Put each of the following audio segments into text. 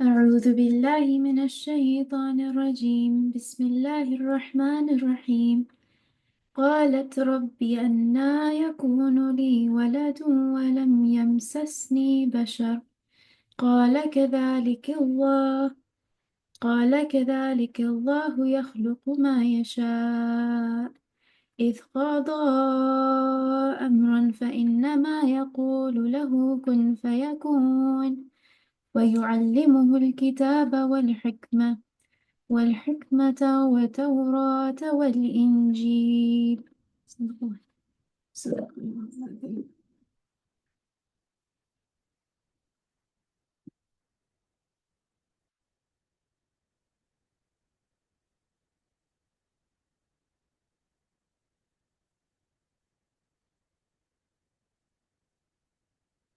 أعوذ بالله من الشيطان الرجيم بسم الله الرحمن الرحيم قالت رب أنى يكون لي ولد ولم يمسسني بشر قال كذلك الله يخلق ما يشاء إذ قضى أمرا فإنما يقول له كن فيكون ويعلمه الكتاب والحكمة والتوراة والإنجيل.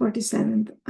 47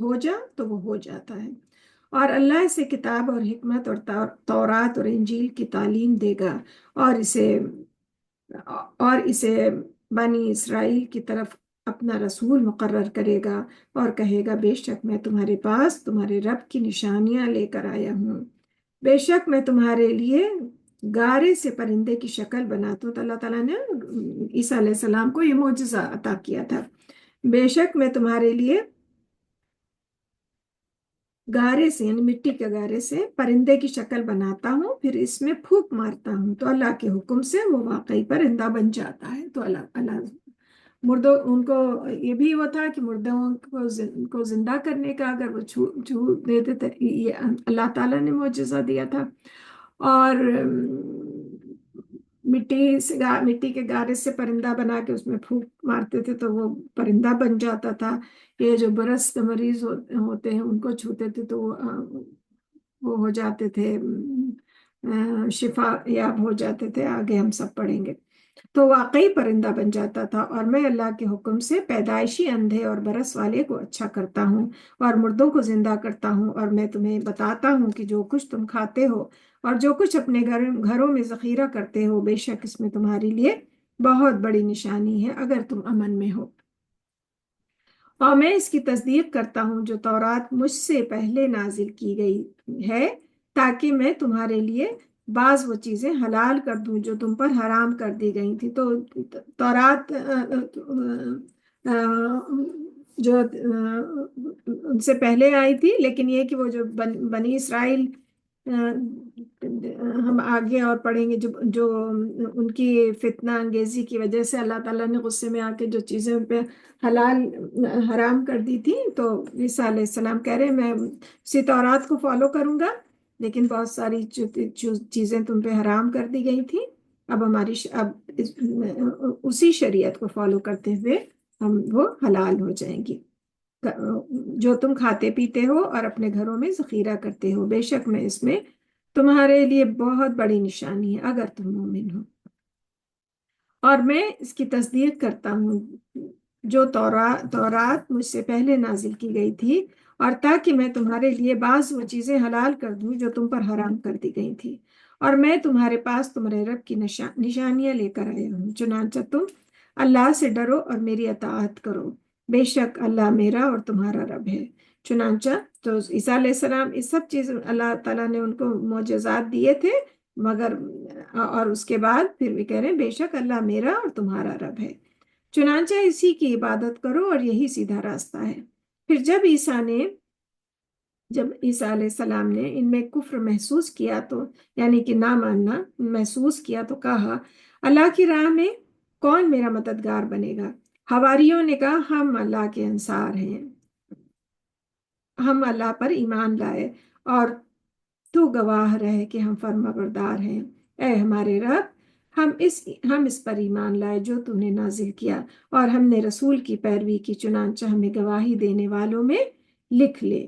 ہو جا تو وہ ہو جاتا ہے۔ اور اللہ اسے کتاب اور حکمت اور تورات اور انجیل کی تعلیم دے گا، اور اسے بنی اسرائیل کی طرف اپنا رسول مقرر کرے گا، اور کہے گا بے شک میں تمہارے پاس تمہارے رب کی نشانیاں لے کر آیا ہوں۔ بے شک میں تمہارے لیے گارے سے پرندے کی شکل بناتا ہوں۔ تو اللہ تعالیٰ نے عیسیٰ علیہ السلام کو یہ معجزہ عطا کیا تھا۔ بے شک میں تمہارے لیے گارے سے یعنی مٹی کے گارے سے پرندے کی شکل بناتا ہوں، پھر اس میں پھونک مارتا ہوں تو اللہ کے حکم سے وہ واقعی پرندہ بن جاتا ہے۔ تو اللہ مردوں ان کو یہ بھی وہ تھا کہ مردوں کو زندہ کرنے کا اگر وہ چھو دیتے تھے، یہ اللہ تعالیٰ نے معجزہ دیا تھا۔ اور مٹی کے گارے سے پرندہ بنا کے اس میں پھونک مارتے تھے تو وہ پرندہ بن جاتا تھا۔ یہ جو برس کے مریض ہوتے ہیں ان کو چھوتے تھے تو وہ ہو جاتے تھے، شفا یاب ہو جاتے تھے، آگے ہم سب پڑھیں گے۔ تو واقعی پرندہ بن جاتا تھا۔ اور میں اللہ کے حکم سے پیدائشی اندھے اور برس والے کو اچھا کرتا ہوں اور مردوں کو زندہ کرتا ہوں، اور میں تمہیں بتاتا ہوں کہ جو کچھ تم کھاتے ہو اور جو کچھ اپنے گھروں میں ذخیرہ کرتے ہو، بے شک اس میں تمہارے لیے بہت بڑی نشانی ہے اگر تم امن میں ہو۔ اور میں اس کی تصدیق کرتا ہوں جو تورات مجھ سے پہلے نازل کی گئی ہے، تاکہ میں تمہارے لیے بعض وہ چیزیں حلال کر دوں جو تم پر حرام کر دی گئی تھی۔ تو تورات جو ان سے پہلے آئی تھی، لیکن یہ کہ وہ جو بنی اسرائیل ہم آگے اور پڑھیں گے جو ان کی فتنہ انگیزی کی وجہ سے اللہ تعالیٰ نے غصے میں آ کے جو چیزیں ان پہ حرام کر دی تھی، تو عیسیٰ علیہ السلام کہہ رہے میں اسی تورات کو فالو کروں گا، لیکن بہت ساری چیزیں تم پہ حرام کر دی گئی تھی، اب اسی شریعت کو فالو کرتے ہوئے وہ حلال ہو جائیں گی، جو تم کھاتے پیتے ہو اور اپنے گھروں میں ذخیرہ کرتے ہو۔ بے شک میں اس میں تمہارے لیے بہت بڑی نشانی ہے اگر تم مومن ہو۔ اور میں اس کی تصدیق کرتا ہوں جو تورات مجھ سے پہلے نازل کی گئی تھی، اور تاکہ میں تمہارے لیے بعض وہ چیزیں حلال کر دوں جو تم پر حرام کر دی گئی تھی، اور میں تمہارے پاس تمہارے رب کی نشانیاں لے کر آیا ہوں، چنانچہ تم اللہ سے ڈرو اور میری اطاعت کرو، بے شک اللہ میرا اور تمہارا رب ہے۔ چنانچہ تو عیسیٰ علیہ السلام اس سب چیز اللہ تعالیٰ نے ان کو معجزات دیے تھے، مگر اور اس کے بعد پھر بھی کہہ رہے ہیں بے شک اللہ میرا اور تمہارا رب ہے، چنانچہ اسی کی عبادت کرو اور یہی سیدھا راستہ ہے۔ پھر جب عیسیٰ علیہ السلام نے ان میں کفر محسوس کیا تو یعنی کہ نہ ماننا محسوس کیا تو کہا اللہ کی راہ میں کون میرا مددگار بنے گا؟ حواریوں نے کہا ہم اللہ کے انصار ہیں، ہم اللہ پر ایمان لائے اور تو گواہ رہے کہ ہم فرما بردار ہیں۔ اے ہمارے رب، ہم اس پر ایمان لائے جو تو نے نازل کیا، اور ہم نے رسول کی پیروی کی، چنانچہ ہمیں گواہی دینے والوں میں لکھ لے۔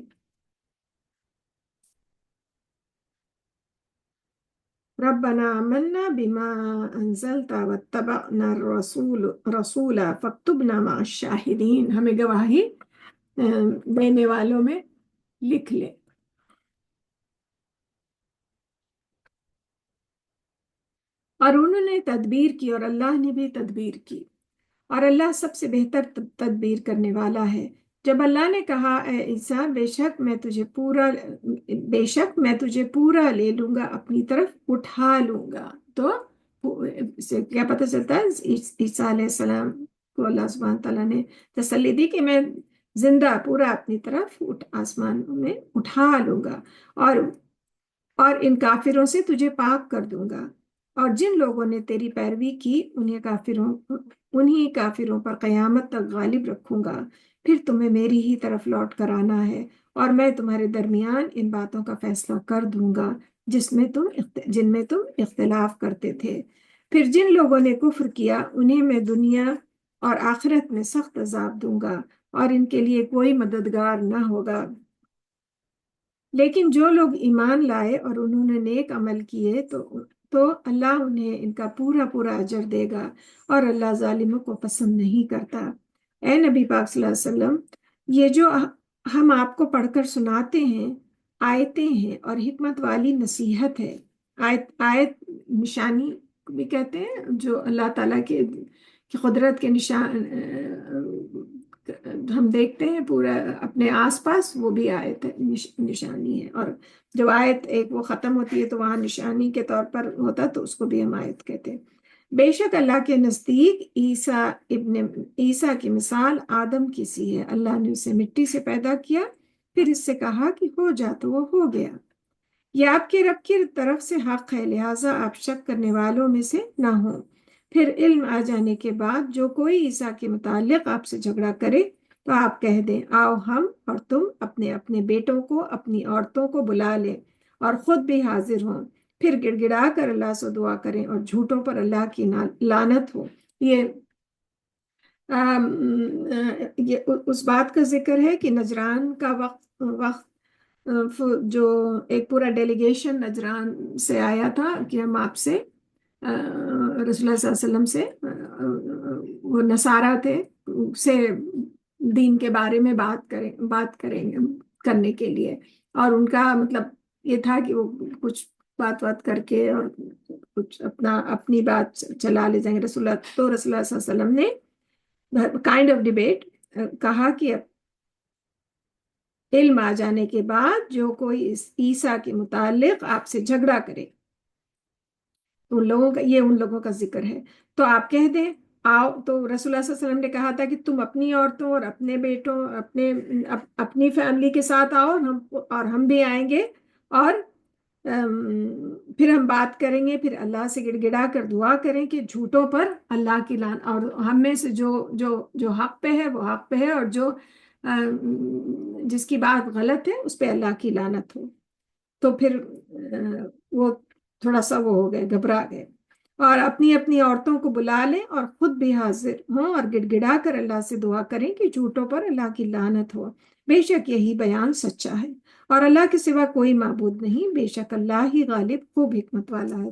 ربنا آمنا بما انزلت واتبعنا الرسول فاکتبنا مع الشاہدین، ہمیں گواہی دینے والوں میں لکھ لے۔ اور انہوں نے تدبیر کی اور اللہ نے بھی تدبیر کی، اور اللہ سب سے بہتر تدبیر کرنے والا ہے۔ جب اللہ نے کہا اے عیسیٰ بے شک میں تجھے پورا لے لوں گا، اپنی طرف اٹھا لوں گا، تو سے کیا پتہ چلتا ہے عیسیٰ علیہ السلام کو اللہ سبحانہ تعالیٰ نے تسلی دی کہ میں زندہ پورا اپنی طرف آسمان میں اٹھا لوں گا، اور ان کافروں سے تجھے پاک کر دوں گا، اور جن لوگوں نے تیری پیروی کی انہی کافروں پر قیامت تک غالب رکھوں گا، پھر تمہیں میری ہی طرف لوٹ کر آنا ہے، اور میں تمہارے درمیان ان باتوں کا فیصلہ کر دوں گا جن میں تم اختلاف کرتے تھے۔ پھر جن لوگوں نے کفر کیا انہیں میں دنیا اور آخرت میں سخت عذاب دوں گا، اور ان کے لیے کوئی مددگار نہ ہوگا۔ لیکن جو لوگ ایمان لائے اور انہوں نے نیک عمل کیے تو اللہ انہیں ان کا پورا پورا اجر دے گا، اور اللہ ظالموں کو پسند نہیں کرتا۔ اے نبی پاک صلی اللہ علیہ وسلم، ہم آپ کو پڑھ کر سناتے ہیں، آیتیں ہیں اور حکمت والی نصیحت ہے۔ آیت نشانی بھی کہتے ہیں، جو اللہ تعالیٰ کی قدرت کے نشان ہم دیکھتے ہیں پورا اپنے آس پاس، وہ بھی آیت ہے، نشانی ہے۔ اور جب آیت ایک وہ ختم ہوتی ہے تو وہاں نشانی کے طور پر ہوتا، تو اس کو بھی ہم آیت کہتے ہیں۔ بے شک اللہ کے نزدیک عیسیٰ کی مثال آدم کی سی ہے۔ اللہ نے اسے مٹی سے پیدا کیا، پھر اس سے کہا کہ ہو جا، تو وہ ہو گیا۔ یہ آپ کے رب کی طرف سے حق ہے، لہٰذا آپ شک کرنے والوں میں سے نہ ہوں۔ پھر علم آ جانے کے بعد جو کوئی عیسیٰ کے متعلق آپ سے جھگڑا کرے تو آپ کہہ دیں، آؤ ہم اور تم اپنے اپنے بیٹوں کو، اپنی عورتوں کو بلا لیں اور خود بھی حاضر ہوں، پھر گڑ گڑا کر اللہ سے دعا کریں اور جھوٹوں پر اللہ کی لعنت ہو۔ یہ اس بات کا ذکر ہے کہ نجران کا وقت جو ایک پورا ڈیلیگیشن نجران سے آیا تھا کہ ہم آپ سے رسول اللہ صلی اللہ علیہ وسلم سے وہ نصارہ تھے سے دین کے بارے میں بات کرنے کے لیے، اور ان کا مطلب یہ تھا کہ وہ کچھ بات کر کے اور کچھ اپنی بات چلا لے جائیں گے۔ رسول اللہ صلی اللہ علیہ وسلم نے کائنڈ آف ڈیبیٹ کہا کہ علم آ جانے کے بعد جو کوئی عیسیٰ کے متعلق آپ سے جھگڑا کرے، ان لوگوں کا ذکر ہے، تو آپ کہہ دیں، آؤ۔ تو رسول اللہ صلی اللہ علیہ وسلم نے کہا تھا کہ تم اپنی عورتوں اور اپنے بیٹوں، اپنی فیملی کے ساتھ آؤ، اور ہم بھی آئیں گے، اور پھر ہم بات کریں گے، پھر اللہ سے گڑ گڑا کر دعا کریں کہ جھوٹوں پر اللہ کی لعنت، اور ہم میں سے جو حق پہ ہے وہ حق پہ ہے، اور جس کی بات غلط ہے اس پہ اللہ کی لعنت ہو۔ تو پھر وہ تھوڑا سا وہ ہو گئے، گھبرا گئے، اور اپنی اپنی عورتوں کو بلا لیں اور خود بھی حاضر ہوں، اور گڑ گڑا کر اللہ سے دعا کریں کہ جھوٹوں پر اللہ کی لعنت ہو۔ بے شک یہی بیان سچا ہے، اور اللہ کے سوا کوئی معبود نہیں، بے شک اللہ ہی غالب خوب حکمت والا ہے۔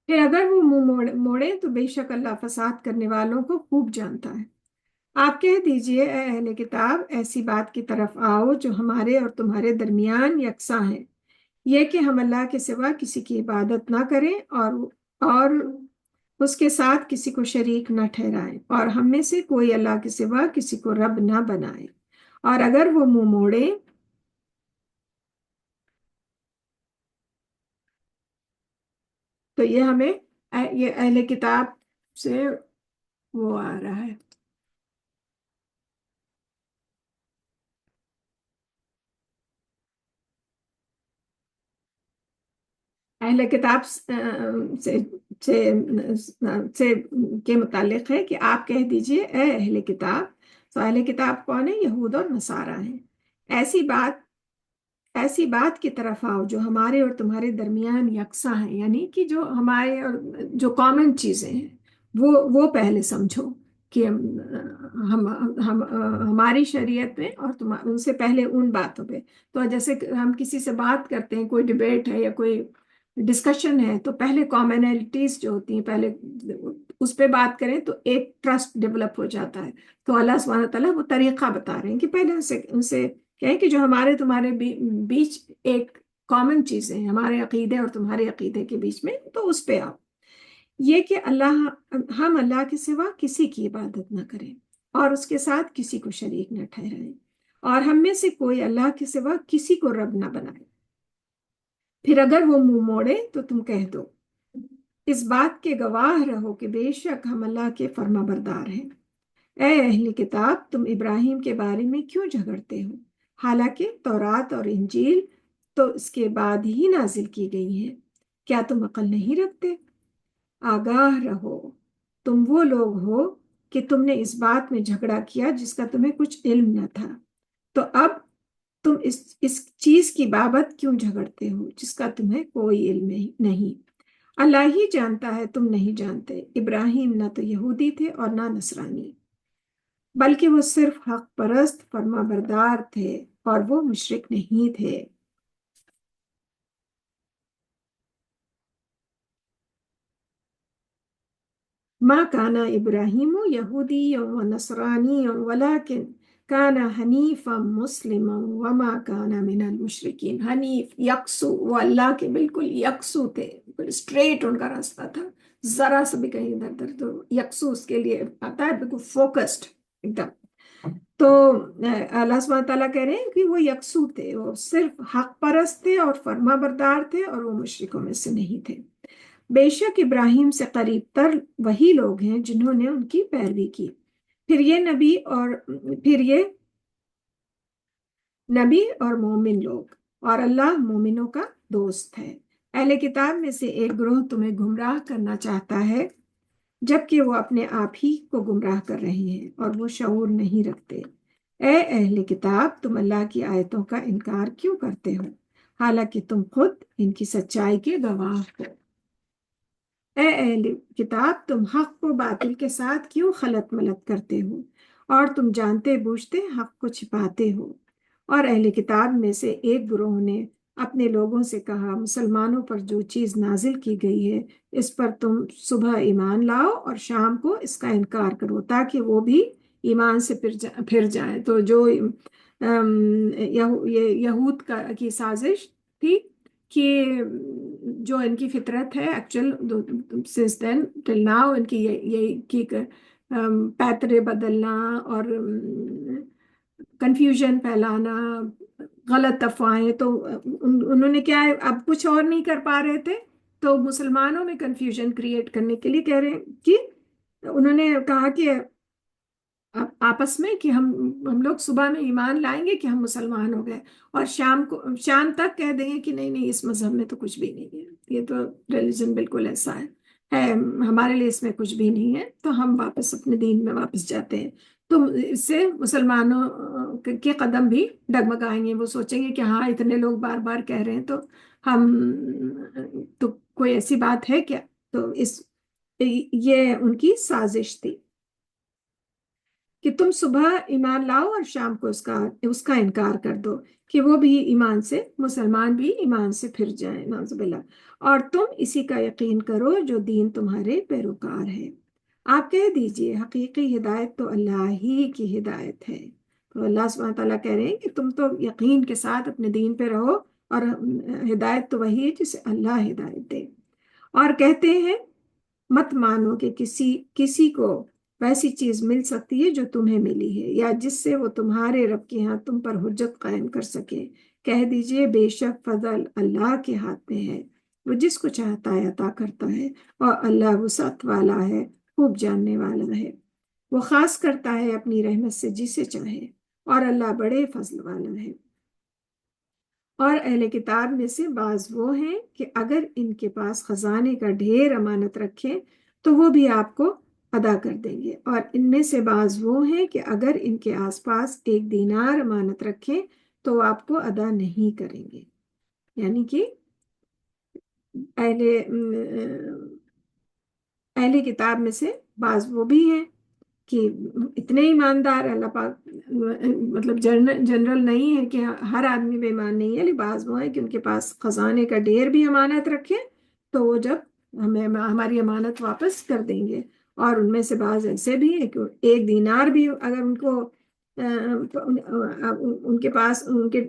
پھر اگر وہ منہ موڑے تو بے شک اللہ فساد کرنے والوں کو خوب جانتا ہے۔ آپ کہہ دیجئے، اے اہل کتاب، ایسی بات کی طرف آؤ جو ہمارے اور تمہارے درمیان یکساں ہے، یہ کہ ہم اللہ کے سوا کسی کی عبادت نہ کریں اور اس کے ساتھ کسی کو شریک نہ ٹھہرائیں، اور ہم میں سے کوئی اللہ کے سوا کسی کو رب نہ بنائے۔ اور اگر وہ منہ موڑے تو یہ ہمیں یہ اہل کتاب سے وہ آ رہا ہے۔ اہل کتاب سے کے متعلق ہے کہ آپ کہہ دیجئے، اے اہل کتاب۔ تو اہل کتاب کون ہے؟ یہود اور نصارہ ہیں۔ ایسی بات کی طرف آؤ جو ہمارے اور تمہارے درمیان یکساں ہے، یعنی کہ جو ہمارے اور جو کامن چیزیں ہیں وہ پہلے سمجھو کہ ہماری شریعت میں اور ان سے پہلے ان باتوں پہ۔ تو جیسے ہم کسی سے بات کرتے ہیں، کوئی ڈیبیٹ ہے یا کوئی ڈسکشن ہے، تو پہلے کامنلٹیز جو ہوتی ہیں پہلے اس پہ بات کریں تو ایک ٹرسٹ ڈیولپ ہو جاتا ہے۔ تو اللہ سبحانہ تعالیٰ وہ طریقہ بتا رہے ہیں کہ پہلے ان سے کہیں کہ جو ہمارے تمہارے بیچ ایک کامن چیزیں ہیں، ہمارے عقیدے اور تمہارے عقیدے کے بیچ میں، تو اس پہ آؤ۔ یہ کہ ہم اللہ کے سوا کسی کی عبادت نہ کریں اور اس کے ساتھ کسی کو شریک نہ ٹھہرائیں، اور ہم میں سے کوئی اللہ کے سوا کسی کو رب نہ بنائے۔ پھر اگر وہ منہ موڑے تو تم کہہ دو، اس بات کے گواہ رہو کہ بے شک ہم اللہ کے فرما بردار ہیں۔ اے اہل کتاب، تم ابراہیم کے بارے میں کیوں جھگڑتے ہو، حالانکہ تورات اور انجیل تو اس کے بعد ہی نازل کی گئی ہیں؟ کیا تم عقل نہیں رکھتے؟ آگاہ رہو، تم وہ لوگ ہو کہ تم نے اس بات میں جھگڑا کیا جس کا تمہیں کچھ علم نہ تھا، تو اب تم اس چیز کی بابت کیوں جھگڑتے ہو جس کا تمہیں کوئی علم نہیں؟ اللہ ہی جانتا ہے، تم نہیں جانتے۔ ابراہیم نہ تو یہودی تھے اور نہ نصرانی۔ بلکہ وہ صرف حق پرست فرما بردار تھے اور وہ مشرک نہیں تھے۔ ما كان إبراهيم يهوديا ونصرانيا ولكن كان حنیفا مسلما وما كان من المشرکین۔ حنیف، یکسو، وہ اللہ کے بالکل یکسو تھے، اسٹریٹ ان کا راستہ تھا، ذرا سا بھی کہیں ادھر ادھر، تو یکسو اس کے لیے آتا ہے، بالکل فوکسڈ ایک دم۔ تو اللہ سبحانہ تعالیٰ کہہ رہے ہیں کہ وہ یکسو تھے، وہ صرف حق پرست تھے اور فرما بردار تھے، اور وہ مشرکوں میں سے نہیں تھے۔ بے شک ابراہیم سے قریب تر وہی لوگ ہیں جنہوں نے ان کی پیروی کی، پھر یہ نبی اور مومن لوگ، اور اللہ مومنوں کا دوست ہے۔ اہل کتاب میں سے ایک گروہ تمہیں گمراہ کرنا چاہتا ہے جبکہ وہ اپنے آپ ہی کو گمراہ کر رہے ہیں اور وہ شعور نہیں رکھتے۔ اے اہل کتاب، تم اللہ کی آیتوں کا انکار کیوں کرتے ہو حالانکہ تم خود ان کی سچائی کے گواہ ہو۔ اے اہل کتاب، تم حق کو باطل کے ساتھ کیوں خلط ملط کرتے ہو اور تم جانتے بوجھتے حق کو چھپاتے ہو۔ اور اہل کتاب میں سے ایک گروہ نے اپنے لوگوں سے کہا، مسلمانوں پر جو چیز نازل کی گئی ہے اس پر تم صبح ایمان لاؤ اور شام کو اس کا انکار کرو تاکہ وہ بھی ایمان سے پھر جائیں۔ تو جو یہود کی سازش تھی کہ جو ان کی فطرت ہے actual since then till now، ان کی یہ پیترے بدلنا اور کنفیوژن پھیلانا، غلط افواہیں، تو انہوں نے کیا ہے، اب کچھ اور نہیں کر پا رہے تھے تو مسلمانوں میں کنفیوژن کریٹ کرنے کے لیے کہہ رہے ہیں کہ انہوں نے کہا کہ آپس میں کہ ہم لوگ صبح میں ایمان لائیں گے کہ ہم مسلمان ہو گئے، اور شام تک کہہ دیں گے کہ نہیں اس مذہب میں تو کچھ بھی نہیں ہے، یہ تو ریلیجن بالکل ایسا ہے ہمارے لیے اس میں کچھ بھی نہیں ہے، تو ہم واپس اپنے دین میں واپس جاتے ہیں۔ تو اس سے مسلمانوں کے قدم بھی ڈگمگائیں گے، وہ سوچیں گے کہ ہاں اتنے لوگ بار بار کہہ رہے ہیں تو ہم تو کوئی ایسی بات ہے کیا۔ تو یہ ان کی سازش تھی کہ تم صبح ایمان لاؤ اور شام کو اس کا انکار کر دو کہ وہ بھی ایمان سے، مسلمان بھی ایمان سے پھر جائیں، نعوذ باللہ، اور تم اسی کا یقین کرو جو دین تمہارے پیروکار ہے۔ آپ کہہ دیجئے حقیقی ہدایت تو اللہ ہی کی ہدایت ہے۔ تو اللہ سبحانہ تعالیٰ کہہ رہے ہیں کہ تم تو یقین کے ساتھ اپنے دین پہ رہو، اور ہدایت تو وہی ہے جسے اللہ ہدایت دے۔ اور کہتے ہیں مت مانو کہ کسی کو ویسی چیز مل سکتی ہے جو تمہیں ملی ہے، یا جس سے وہ تمہارے رب کے ہاں تم پر حجت قائم کر سکے۔ کہہ دیجئے بے شک فضل اللہ کے ہاتھ میں ہے، وہ جس کو چاہتا ہے عطا کرتا ہے، اور اللہ وسعت والا ہے، خوب جاننے والا ہے، وہ خاص کرتا ہے اپنی رحمت سے جسے چاہے، اور اللہ بڑے فضل والا ہے۔ اور اہل کتاب میں سے بعض وہ ہیں کہ اگر ان کے پاس خزانے کا ڈھیر امانت رکھیں تو وہ بھی آپ کو ادا کر دیں گے، اور ان میں سے بعض وہ ہیں کہ اگر ان کے آس پاس 1 دینار امانت رکھیں تو وہ آپ کو ادا نہیں کریں گے۔ یعنی کہ اہل کتاب میں سے بعض وہ بھی ہیں کہ اتنے ایماندار، اللہ پاک مطلب جنرل نہیں ہے کہ ہر آدمی بے ایمان نہیں ہے، لیکن بعض وہ ہے کہ ان کے پاس خزانے کا ڈھیر بھی امانت رکھے تو وہ جب ہماری امانت واپس کر دیں گے۔ اور ان میں سے بعض ایسے بھی ہیں کہ 1 دینار بھی اگر ان کو ان کے پاس ان کے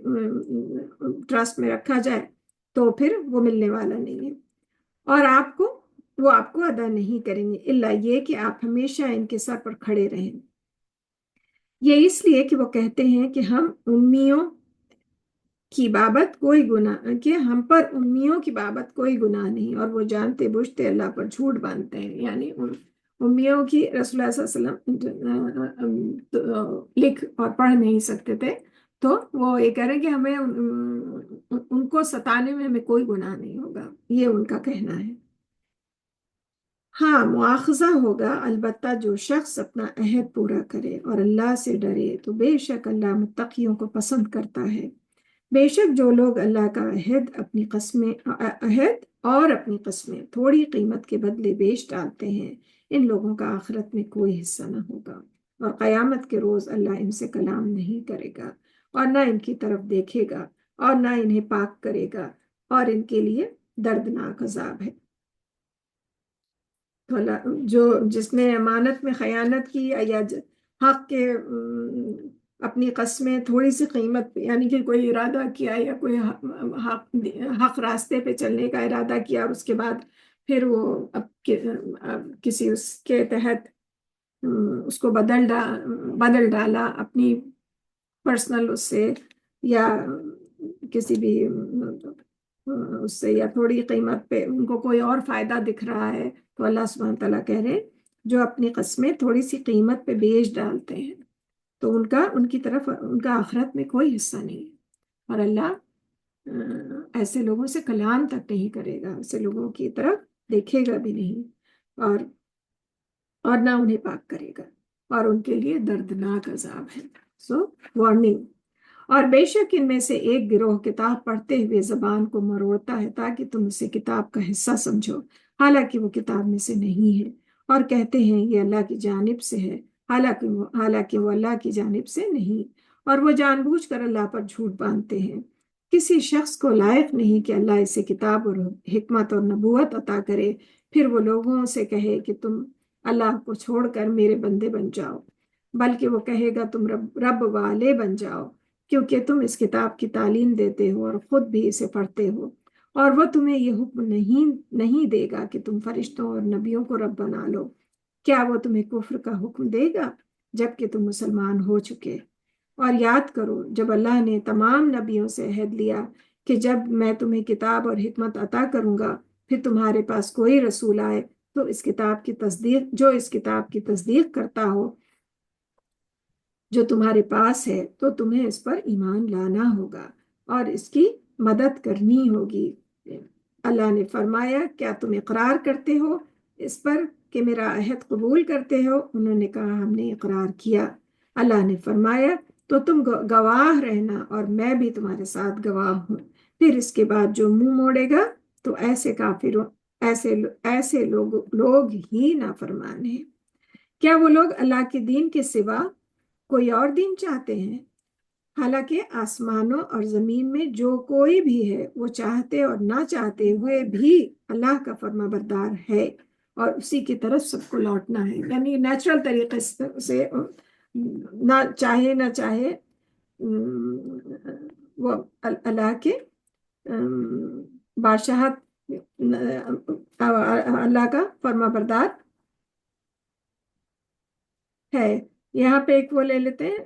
ٹرسٹ میں رکھا جائے تو پھر وہ ملنے والا نہیں ہے، اور وہ آپ کو ادا نہیں کریں گے الا یہ کہ آپ ہمیشہ ان کے سر پر کھڑے رہیں۔ یہ اس لیے کہ وہ کہتے ہیں کہ ہم پر امیوں کی بابت کوئی گناہ نہیں، اور وہ جانتے بوجھتے اللہ پر جھوٹ باندھتے ہیں۔ یعنی امیوں کی رسول اللہ صلی اللہ علیہ وسلم لکھ اور پڑھ نہیں سکتے تھے، تو وہ یہ کہہ رہے کہ ہمیں ان کو ستانے میں ہمیں کوئی گناہ نہیں ہوگا، یہ ان کا کہنا ہے۔ ہاں مواخذہ ہوگا البتہ جو شخص اپنا عہد پورا کرے اور اللہ سے ڈرے، تو بے شک اللہ متقیوں کو پسند کرتا ہے۔ بے شک جو لوگ اللہ کا عہد اور اپنی قسمیں تھوڑی قیمت کے بدلے بیچ ڈالتے ہیں، ان لوگوں کا آخرت میں کوئی حصہ نہ ہوگا۔ اور قیامت کے روز اللہ ان سے کلام نہیں کرے گا اور نہ ان کی طرف دیکھے گا اور نہ انہیں پاک کرے گا اور ان کے لیے دردناک عذاب ہے۔ تو جس نے امانت میں خیانت کی یا حق کے اپنی قسمیں تھوڑی سی قیمت پہ، یعنی کہ کوئی ارادہ کیا یا کوئی حق راستے پہ چلنے کا ارادہ کیا اور اس کے بعد پھر وہ کسی اس کے تحت اس کو بدل ڈالا اپنی پرسنل اس سے یا کسی بھی اس سے یا تھوڑی قیمت پہ ان کو کوئی اور فائدہ دکھ رہا ہے، تو اللہ سبحانہ تعالیٰ کہہ رہے ہیں جو اپنی قسمیں تھوڑی سی قیمت پہ بیچ ڈالتے ہیں تو ان کی طرف ان کا آخرت میں کوئی حصہ نہیں ہے، اور اللہ ایسے لوگوں سے کلام تک نہیں کرے گا، ایسے لوگوں کی طرف دیکھے گا بھی نہیں اور نہ انہیں پاک کرے گا اور ان کے لیے دردناک عذاب ہے۔ سو وارننگ۔ اور بے شک ان میں سے ایک گروہ کتاب پڑھتے ہوئے زبان کو مروڑتا ہے تاکہ تم اسے کتاب کا حصہ سمجھو، حالانکہ وہ کتاب میں سے نہیں ہے، اور کہتے ہیں یہ اللہ کی جانب سے ہے، حالانکہ وہ اللہ کی جانب سے نہیں، اور وہ جان بوجھ کر اللہ پر جھوٹ باندھتے ہیں۔ کسی شخص کو لائق نہیں کہ اللہ اسے کتاب اور حکمت اور نبوت عطا کرے، پھر وہ لوگوں سے کہے کہ تم اللہ کو چھوڑ کر میرے بندے بن جاؤ، بلکہ وہ کہے گا تم رب والے بن جاؤ، کیونکہ تم اس کتاب کی تعلیم دیتے ہو اور خود بھی اسے پڑھتے ہو، اور وہ تمہیں یہ حکم نہیں دے گا کہ تم فرشتوں اور نبیوں کو رب بنا لو۔ کیا وہ تمہیں کفر کا حکم دے گا جبکہ تم مسلمان ہو چکے؟ اور یاد کرو جب اللہ نے تمام نبیوں سے عہد لیا کہ جب میں تمہیں کتاب اور حکمت عطا کروں گا پھر تمہارے پاس کوئی رسول آئے تو اس کتاب کی تصدیق کرتا ہو جو تمہارے پاس ہے تو تمہیں اس پر ایمان لانا ہوگا اور اس کی مدد کرنی ہوگی۔ اللہ نے فرمایا کیا تم اقرار کرتے ہو اس پر کہ میرا عہد قبول کرتے ہو؟ انہوں نے کہا ہم نے اقرار کیا۔ اللہ نے فرمایا تو تم گواہ رہنا اور میں بھی تمہارے ساتھ گواہ ہوں، پھر اس کے بعد جو منہ موڑے گا تو ایسے کافروں ایسے لوگ ہی نافرمان ہیں۔ کیا وہ لوگ اللہ کے دین کے سوا کوئی اور دین چاہتے ہیں؟ حالانکہ آسمانوں اور زمین میں جو کوئی بھی ہے وہ چاہتے اور نہ چاہتے ہوئے بھی اللہ کا فرما بردار ہے اور اسی کی طرف سب کو لوٹنا ہے، یعنی نیچرل طریقے سے نہ چاہے وہ اللہ کے بادشاہت اللہ کا فرما بردار ہے۔ یہاں پہ ایک وہ لے لیتے ہیں،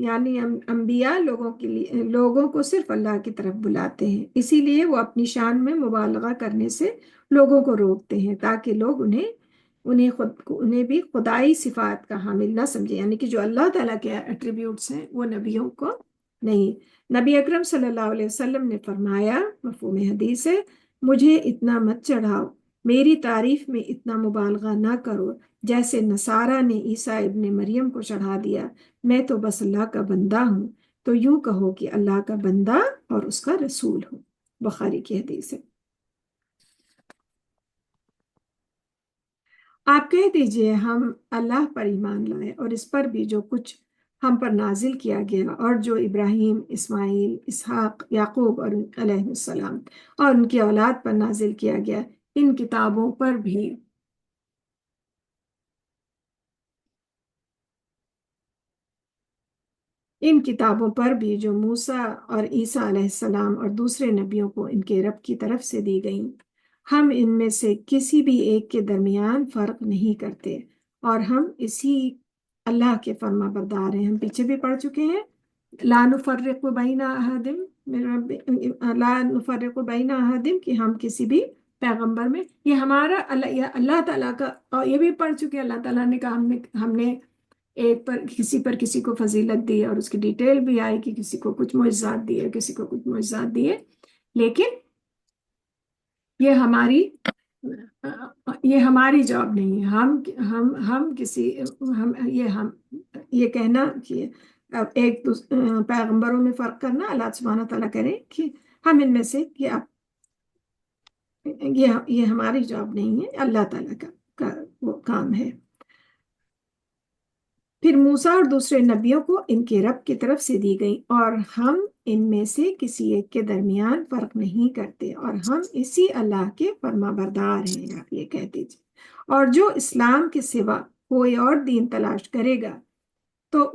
یعنی انبیاء لوگوں کو صرف اللہ کی طرف بلاتے ہیں، اسی لیے وہ اپنی شان میں مبالغہ کرنے سے لوگوں کو روکتے ہیں تاکہ لوگ انہیں بھی خدائی صفات کا حامل نہ سمجھے، یعنی کہ جو اللہ تعالیٰ کے ایٹریبیوٹس ہیں وہ نبیوں کو نہیں۔ نبی اکرم صلی اللہ علیہ وسلم نے فرمایا، مفہوم حدیث ہے، مجھے اتنا مت چڑھاؤ، میری تعریف میں اتنا مبالغہ نہ کرو جیسے نصارہ نے عیسیٰ ابن مریم کو چڑھا دیا، میں تو بس اللہ کا بندہ ہوں، تو یوں کہو کہ اللہ کا بندہ اور اس کا رسول ہوں۔ بخاری کی حدیث ہے۔ آپ کہہ دیجئے ہم اللہ پر ایمان لائے اور اس پر بھی جو کچھ ہم پر نازل کیا گیا اور جو ابراہیم، اسماعیل، اسحاق، یعقوب اور علیہ السلام اور ان کی اولاد پر نازل کیا گیا، ان کتابوں پر بھی جو موسیٰ اور عیسیٰ علیہ السلام اور دوسرے نبیوں کو ان کے رب کی طرف سے دی گئیں، ہم ان میں سے کسی بھی ایک کے درمیان فرق نہیں کرتے اور ہم اسی اللہ کے فرما بردار ہیں۔ ہم پیچھے بھی پڑھ چکے ہیں، لا نفرق بین احد لا نفرق بین احد، کہ ہم کسی بھی پیغمبر میں، یہ ہمارا اللہ تعالیٰ کا، اور یہ بھی پڑھ چکے اللہ تعالیٰ نے کہا ہم نے ایک پر کسی کو فضیلت دی اور اس کی ڈیٹیل بھی آئی کہ کسی کو کچھ معجزات دیے، کسی کو کچھ معجزات دیے، لیکن یہ ہماری جاب نہیں ہے۔ یہ کہنا کہ ایک پیغمبروں میں فرق کرنا، اللہ سبحانہ تعالیٰ کرے کہ ہم ان میں سے یہ ہماری جاب نہیں ہے، اللہ تعالیٰ کا وہ کام ہے۔ پھر موسیٰ اور دوسرے نبیوں کو ان کے رب کی طرف سے دی گئی، اور ہم ان میں سے کسی ایک کے درمیان فرق نہیں کرتے، اور ہم اسی اللہ کے فرما بردار ہیں، آپ یہ کہہ دیجیے۔ اور جو اسلام کے سوا کوئی اور دین تلاش کرے گا تو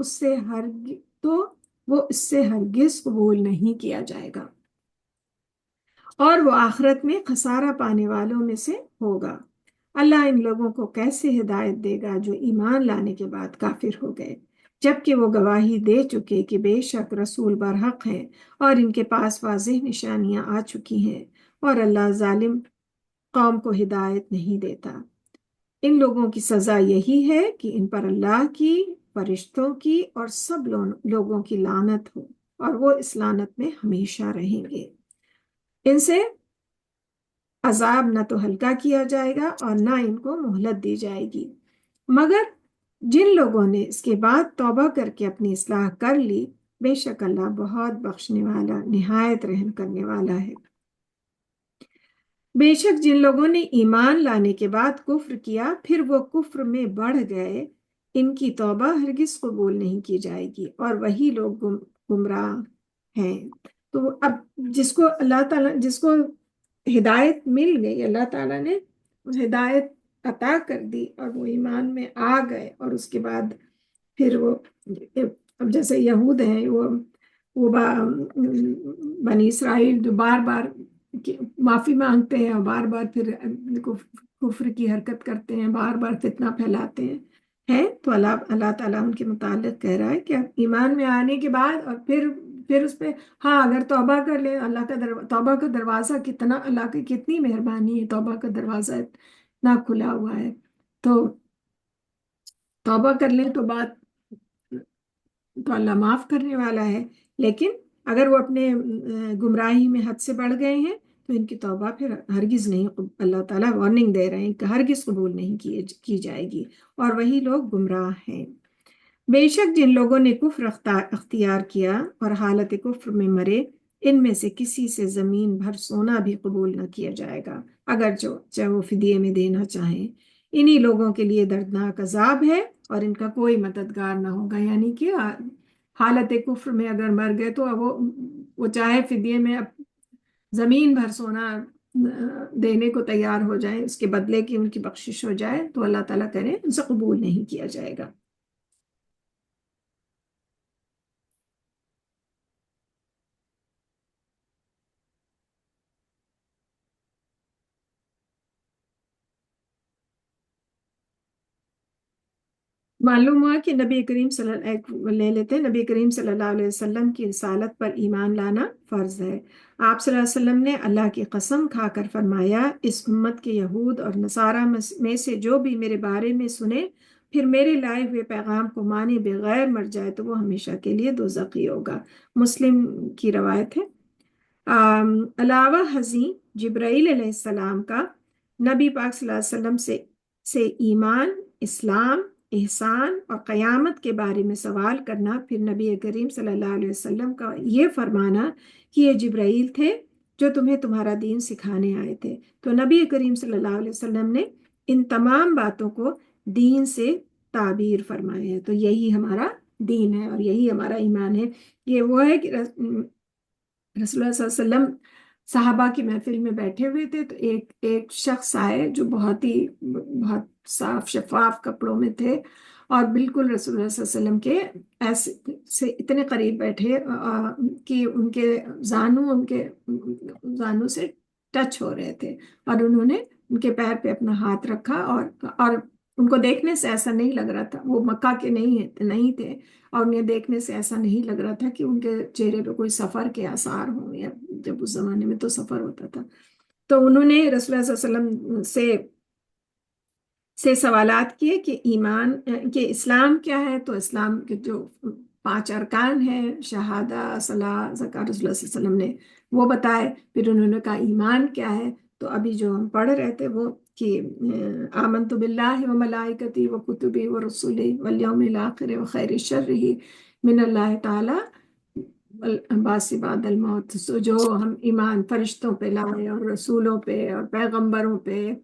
وہ اس سے ہرگز قبول نہیں کیا جائے گا، اور وہ آخرت میں خسارہ پانے والوں میں سے ہوگا۔ اللہ ان لوگوں کو کیسے ہدایت دے گا جو ایمان لانے کے بعد کافر ہو گئے، جبکہ وہ گواہی دے چکے کہ بے شک رسول برحق ہیں اور ان کے پاس واضح نشانیاں آ چکی ہیں، اور اللہ ظالم قوم کو ہدایت نہیں دیتا۔ ان لوگوں کی سزا یہی ہے کہ ان پر اللہ کی، فرشتوں کی اور سب لوگوں کی لعنت ہو، اور وہ اس لعنت میں ہمیشہ رہیں گے۔ ان سے عذاب نہ تو ہلکا کیا جائے گا اور نہ ان کو مہلت دی جائے گی، مگر جن لوگوں نے اس کے بعد توبہ کر کے اپنی اصلاح کر لی، بے شک اللہ بہت بخشنے والا، نہایت رحم کرنے والا ہے۔ بے شک جن لوگوں نے ایمان لانے کے بعد کفر کیا، پھر وہ کفر میں بڑھ گئے، ان کی توبہ ہرگز قبول نہیں کی جائے گی، اور وہی لوگ گمراہ ہیں۔ تو اب جس کو اللہ تعالیٰ، جس کو ہدایت مل گئی، اللہ تعالیٰ نے ہدایت عطا کر دی اور وہ ایمان میں آ گئے، اور اس کے بعد پھر وہ، اب جیسے یہود ہیں، وہ بنی اسرائیل جو بار بار معافی مانگتے ہیں اور بار بار پھر کفر کی حرکت کرتے ہیں، بار بار فتنہ پھیلاتے ہیں، تو اللہ تعالیٰ ان کے متعلق کہہ رہا ہے کہ ایمان میں آنے کے بعد اور پھر اس پہ، ہاں اگر توبہ کر لیں، اللہ کا توبہ کا دروازہ کتنا، اللہ کی کتنی مہربانی ہے، توبہ کا دروازہ اتنا کھلا ہوا ہے، تو توبہ کر لیں تو اللہ معاف کرنے والا ہے۔ لیکن اگر وہ اپنے گمراہی میں حد سے بڑھ گئے ہیں تو ان کی توبہ پھر ہرگز نہیں، اللہ تعالیٰ وارننگ دے رہے ہیں کہ ہرگز قبول نہیں کی جائے گی، اور وہی لوگ گمراہ ہیں۔ بے شک جن لوگوں نے کفر اختیار کیا اور حالت کفر میں مرے، ان میں سے کسی سے زمین بھر سونا بھی قبول نہ کیا جائے گا، اگر چاہے وہ فدیے میں دینا چاہیں۔ انہی لوگوں کے لیے دردناک عذاب ہے، اور ان کا کوئی مددگار نہ ہوگا۔ یعنی کہ حالت کفر میں اگر مر گئے تو وہ چاہے فدیے میں زمین بھر سونا دینے کو تیار ہو جائیں، اس کے بدلے کی ان کی بخشش ہو جائے، تو اللہ تعالیٰ کرے ان سے قبول نہیں کیا جائے گا۔ معلوم ہوا کہ نبی کریم صلی اللہ علیہ وسلم کی رسالت پر ایمان لانا فرض ہے۔ آپ صلی اللہ علیہ وسلم نے اللہ کی قسم کھا کر فرمایا، اس امت کے یہود اور نصارہ میں سے جو بھی میرے بارے میں سنے پھر میرے لائے ہوئے پیغام کو مانے بغیر مر جائے تو وہ ہمیشہ کے لیے دوزخی ہوگا۔ مسلم کی روایت ہے۔ علاوہ ازیں جبرائیل علیہ السلام کا نبی پاک صلی اللہ علیہ وسلم سے ایمان، اسلام، احسان اور قیامت کے بارے میں سوال کرنا، پھر نبی کریم صلی اللہ علیہ وسلم کا یہ فرمانا کہ یہ جبرائیل تھے جو تمہیں تمہارا دین سکھانے آئے تھے، تو نبی کریم صلی اللہ علیہ وسلم نے ان تمام باتوں کو دین سے تعبیر فرمایا ہے۔ تو یہی ہمارا دین ہے اور یہی ہمارا ایمان ہے۔ یہ وہ ہے کہ رسول اللہ صلی اللہ علیہ وسلم صحابہ کی محفل میں بیٹھے ہوئے تھے، تو ایک شخص آئے جو بہت صاف شفاف کپڑوں میں تھے، اور بالکل رسول اللہ صلی اللہ علیہ وسلم کے ایسے سے اتنے قریب بیٹھے کہ ان کے زانوں سے ٹچ ہو رہے تھے، اور انہوں نے ان کے پیر پہ اپنا ہاتھ رکھا، اور ان کو دیکھنے سے ایسا نہیں لگ رہا تھا، وہ مکہ کے نہیں تھے، اور انہیں دیکھنے سے ایسا نہیں لگ رہا تھا کہ ان کے چہرے پہ کوئی سفر کے آثار ہوں، یا جب اس زمانے میں تو سفر ہوتا تھا۔ تو انہوں نے رسول اللہ صلی اللہ علیہ وسلم سے سوالات کیے کہ ایمان، کہ اسلام کیا ہے، تو اسلام کے جو 5 ارکان ہیں، شہادہ، صلاۃ، زکوٰۃ، رسول اللہ صلی اللہ علیہ وسلم نے وہ بتائے۔ پھر انہوں نے کہا ایمان کیا ہے، تو ابھی جو ہم پڑھ رہے تھے وہ کہ آمنت باللہ و ملائکتی و کتبی و رسولی والیوم الآخر و خیر شرہ من اللہ تعالی باس بعد الموت۔ جو ہم ایمان فرشتوں پہ لائے اور رسولوں پہ اور پیغمبروں پہ،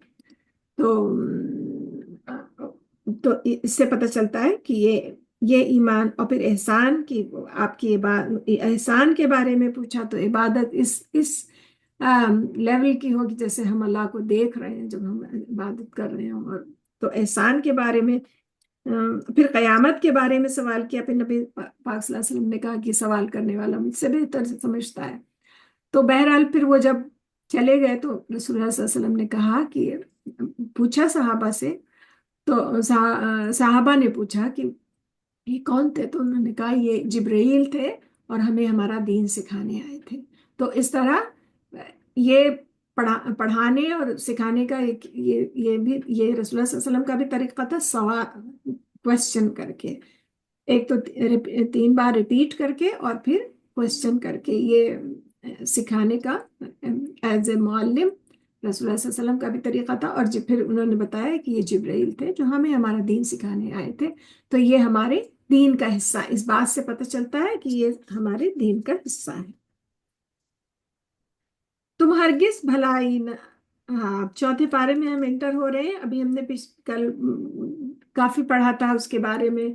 تو اس سے پتہ چلتا ہے کہ یہ یہ ایمان، اور پھر احسان کی، آپ کی احسان کے بارے میں پوچھا تو عبادت اس لیول کی ہوگی جیسے ہم اللہ کو دیکھ رہے ہیں جب ہم عبادت کر رہے ہیں. اور تو احسان کے بارے میں پھر قیامت کے بارے میں سوال کیا. پھر نبی پاک صلی اللہ علیہ وسلم نے کہا کہ سوال کرنے والا مجھ سے بہتر سمجھتا ہے. تو بہرحال پھر وہ جب چلے گئے تو رسول اللہ صلی اللہ علیہ وسلم نے کہا کہ پوچھا صحابہ سے، تو صحابہ نے پوچھا کہ یہ کون تھے؟ تو انہوں نے کہا یہ جبرائیل تھے اور ہمیں ہمارا دین سکھانے آئے تھے. تو اس طرح یہ پڑھانے اور سکھانے کا یہ بھی یہ رسول اللہ صلی اللہ علیہ وسلم کا بھی طریقہ تھا. سوال کوشچن کر کے، ایک تو 3 بار ریپیٹ کر کے اور پھر کوشچن کر کے، یہ سکھانے کا ایز اے معلم رسول اللہ صلی اللہ علیہ وسلم کا بھی طریقہ تھا. اور جب پھر انہوں نے بتایا کہ یہ جبرائیل تھے جو ہمیں ہمارا دین سکھانے آئے تھے. تو یہ ہمارے دین کا حصہ، اس بات سے پتہ چلتا ہے کہ یہ ہمارے دین کا حصہ ہے. تم ہرگز بھلائی نہ. ہاں، چوتھے پارے میں ہم انٹر ہو رہے ہیں. ابھی ہم نے کل کافی پڑھا تھا اس کے بارے میں،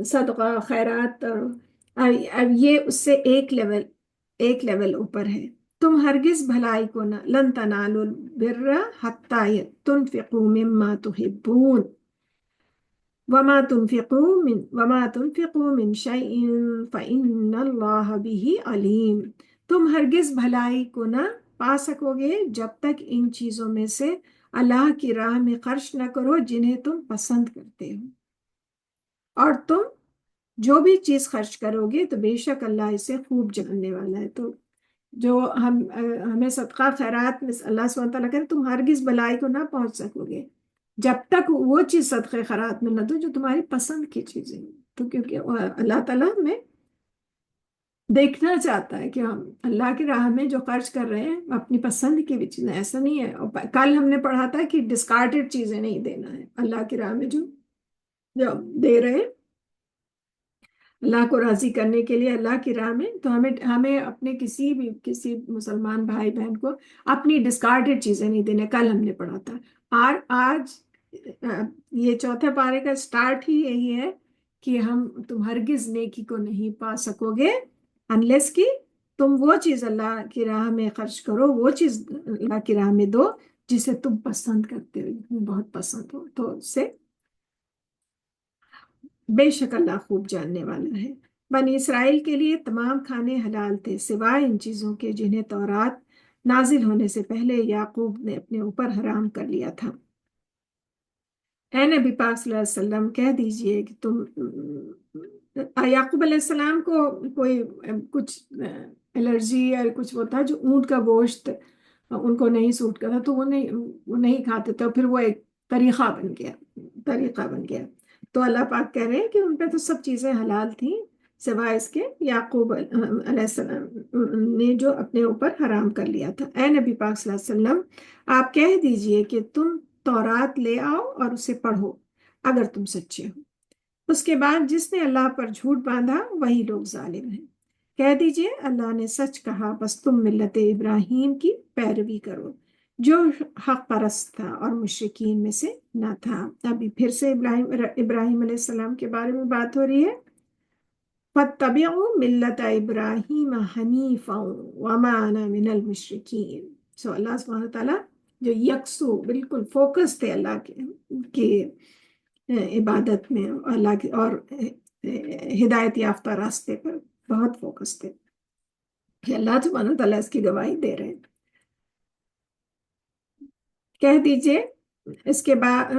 صدقہ، خیرات. اب یہ اس سے ایک لیول اوپر ہے. تم ہرگز بھلائی کو نہ، لن تنالوا البر حتی تنفقوا مما تحبون وما تنفقوا من شيء فإن الله به علیم. تم ہرگز بھلائی کو نہ پا سکو گے جب تک ان چیزوں میں سے اللہ کی راہ میں خرچ نہ کرو جنہیں تم پسند کرتے ہو، اور تم جو بھی چیز خرچ کرو گے تو بے شک اللہ اسے خوب جاننے والا ہے. تو جو ہمیں صدقہ خیرات میں اللہ سبحانہ وتعالیٰ کہتے تم ہرگز بھلائی کو نہ پہنچ سکو گے جب تک وہ چیز صدقہ خیرات میں نہ دو جو تمہاری پسند کی چیزیں. تو کیونکہ اللہ تعالیٰ ہمیں دیکھنا چاہتا ہے کہ ہم اللہ کی راہ میں جو خرچ کر رہے ہیں اپنی پسند کی بھی چیزیں. ایسا نہیں ہے. اور کل ہم نے پڑھا تھا کہ ڈسکارڈڈ چیزیں نہیں دینا ہے اللہ کی راہ میں، جو دے رہے ہیں اللہ کو راضی کرنے کے لیے اللہ کی راہ میں. تو ہمیں اپنے کسی مسلمان بھائی بہن کو اپنی ڈسکارڈڈ چیزیں نہیں دینے. کل ہم نے پڑھا تھا. آج یہ چوتھے پارے کا سٹارٹ ہی یہی ہے کہ تم ہرگز نیکی کو نہیں پا سکو گے انلیس کہ تم وہ چیز اللہ کی راہ میں خرچ کرو، وہ چیز اللہ کی راہ میں دو جسے تم پسند کرتے ہو، تمہیں بہت پسند ہو. تو اس سے بے شک اللہ خوب جاننے والا ہے. بنی اسرائیل کے لیے تمام کھانے حلال تھے سوائے ان چیزوں کے جنہیں تورات نازل ہونے سے پہلے یعقوب نے اپنے اوپر حرام کر لیا تھا. اے نبی پاک صلی اللہ علیہ وسلم کہہ دیجئے کہ تم یعقوب علیہ السلام کو کوئی کچھ الرجی یا کچھ وہ تھا جو اونٹ کا گوشت ان کو نہیں سوٹ کرتا، تو وہ نہیں کھاتے تھے. پھر وہ ایک طریقہ بن گیا. تو اللہ پاک کہہ رہے ہیں کہ ان پہ تو سب چیزیں حلال تھیں سوائے اس کے یعقوب علیہ السلام نے جو اپنے اوپر حرام کر لیا تھا. اے نبی پاک صلی اللہ علیہ وسلم آپ کہہ دیجئے کہ تم تورات لے آؤ اور اسے پڑھو اگر تم سچے ہو. اس کے بعد جس نے اللہ پر جھوٹ باندھا وہی لوگ ظالم ہیں. کہہ دیجئے اللہ نے سچ کہا، بس تم ملت ابراہیم کی پیروی کرو جو حق پرست تھا اور مشرکین میں سے نہ تھا. ابھی پھر سے ابراہیم علیہ السلام کے بارے میں بات ہو رہی ہے. فَاتَّبِعُوا مِلَّةَ إِبْرَاهِيمَ حَنِيفًا وَمَا أَنَا مِنَ الْمُشْرِكِينَ. سو اللہ سبحانہ وتعالیٰ جو یکسو بالکل فوکس تھے اللہ کے عبادت میں، اللہ کی اور ہدایت یافتہ راستے پر بہت فوکس تھے کہ اللہ سبحانہ وتعالیٰ اس کی گواہی دے رہے ہیں. کہہ دیجئے اس کے بعد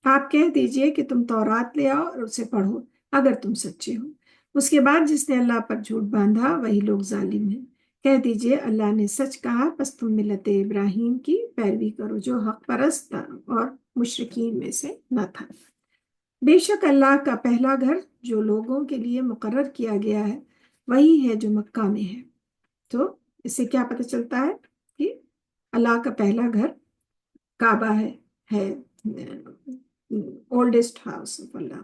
آپ کہہ دیجئے کہ تم تورات لے آؤ اور اسے پڑھو اگر تم سچے ہو. اس کے بعد جس نے اللہ پر جھوٹ باندھا وہی لوگ ظالم ہیں. کہہ دیجئے اللہ نے سچ کہا، بس تم ملت ابراہیم کی پیروی کرو جو حق پرست تھا اور مشرکین میں سے نہ تھا. بے شک اللہ کا پہلا گھر جو لوگوں کے لیے مقرر کیا گیا ہے وہی ہے جو مکہ میں ہے. تو اس سے کیا پتہ چلتا ہے کہ اللہ کا پہلا گھر کعبہ ہے اولڈسٹ ہاؤس آف اللہ،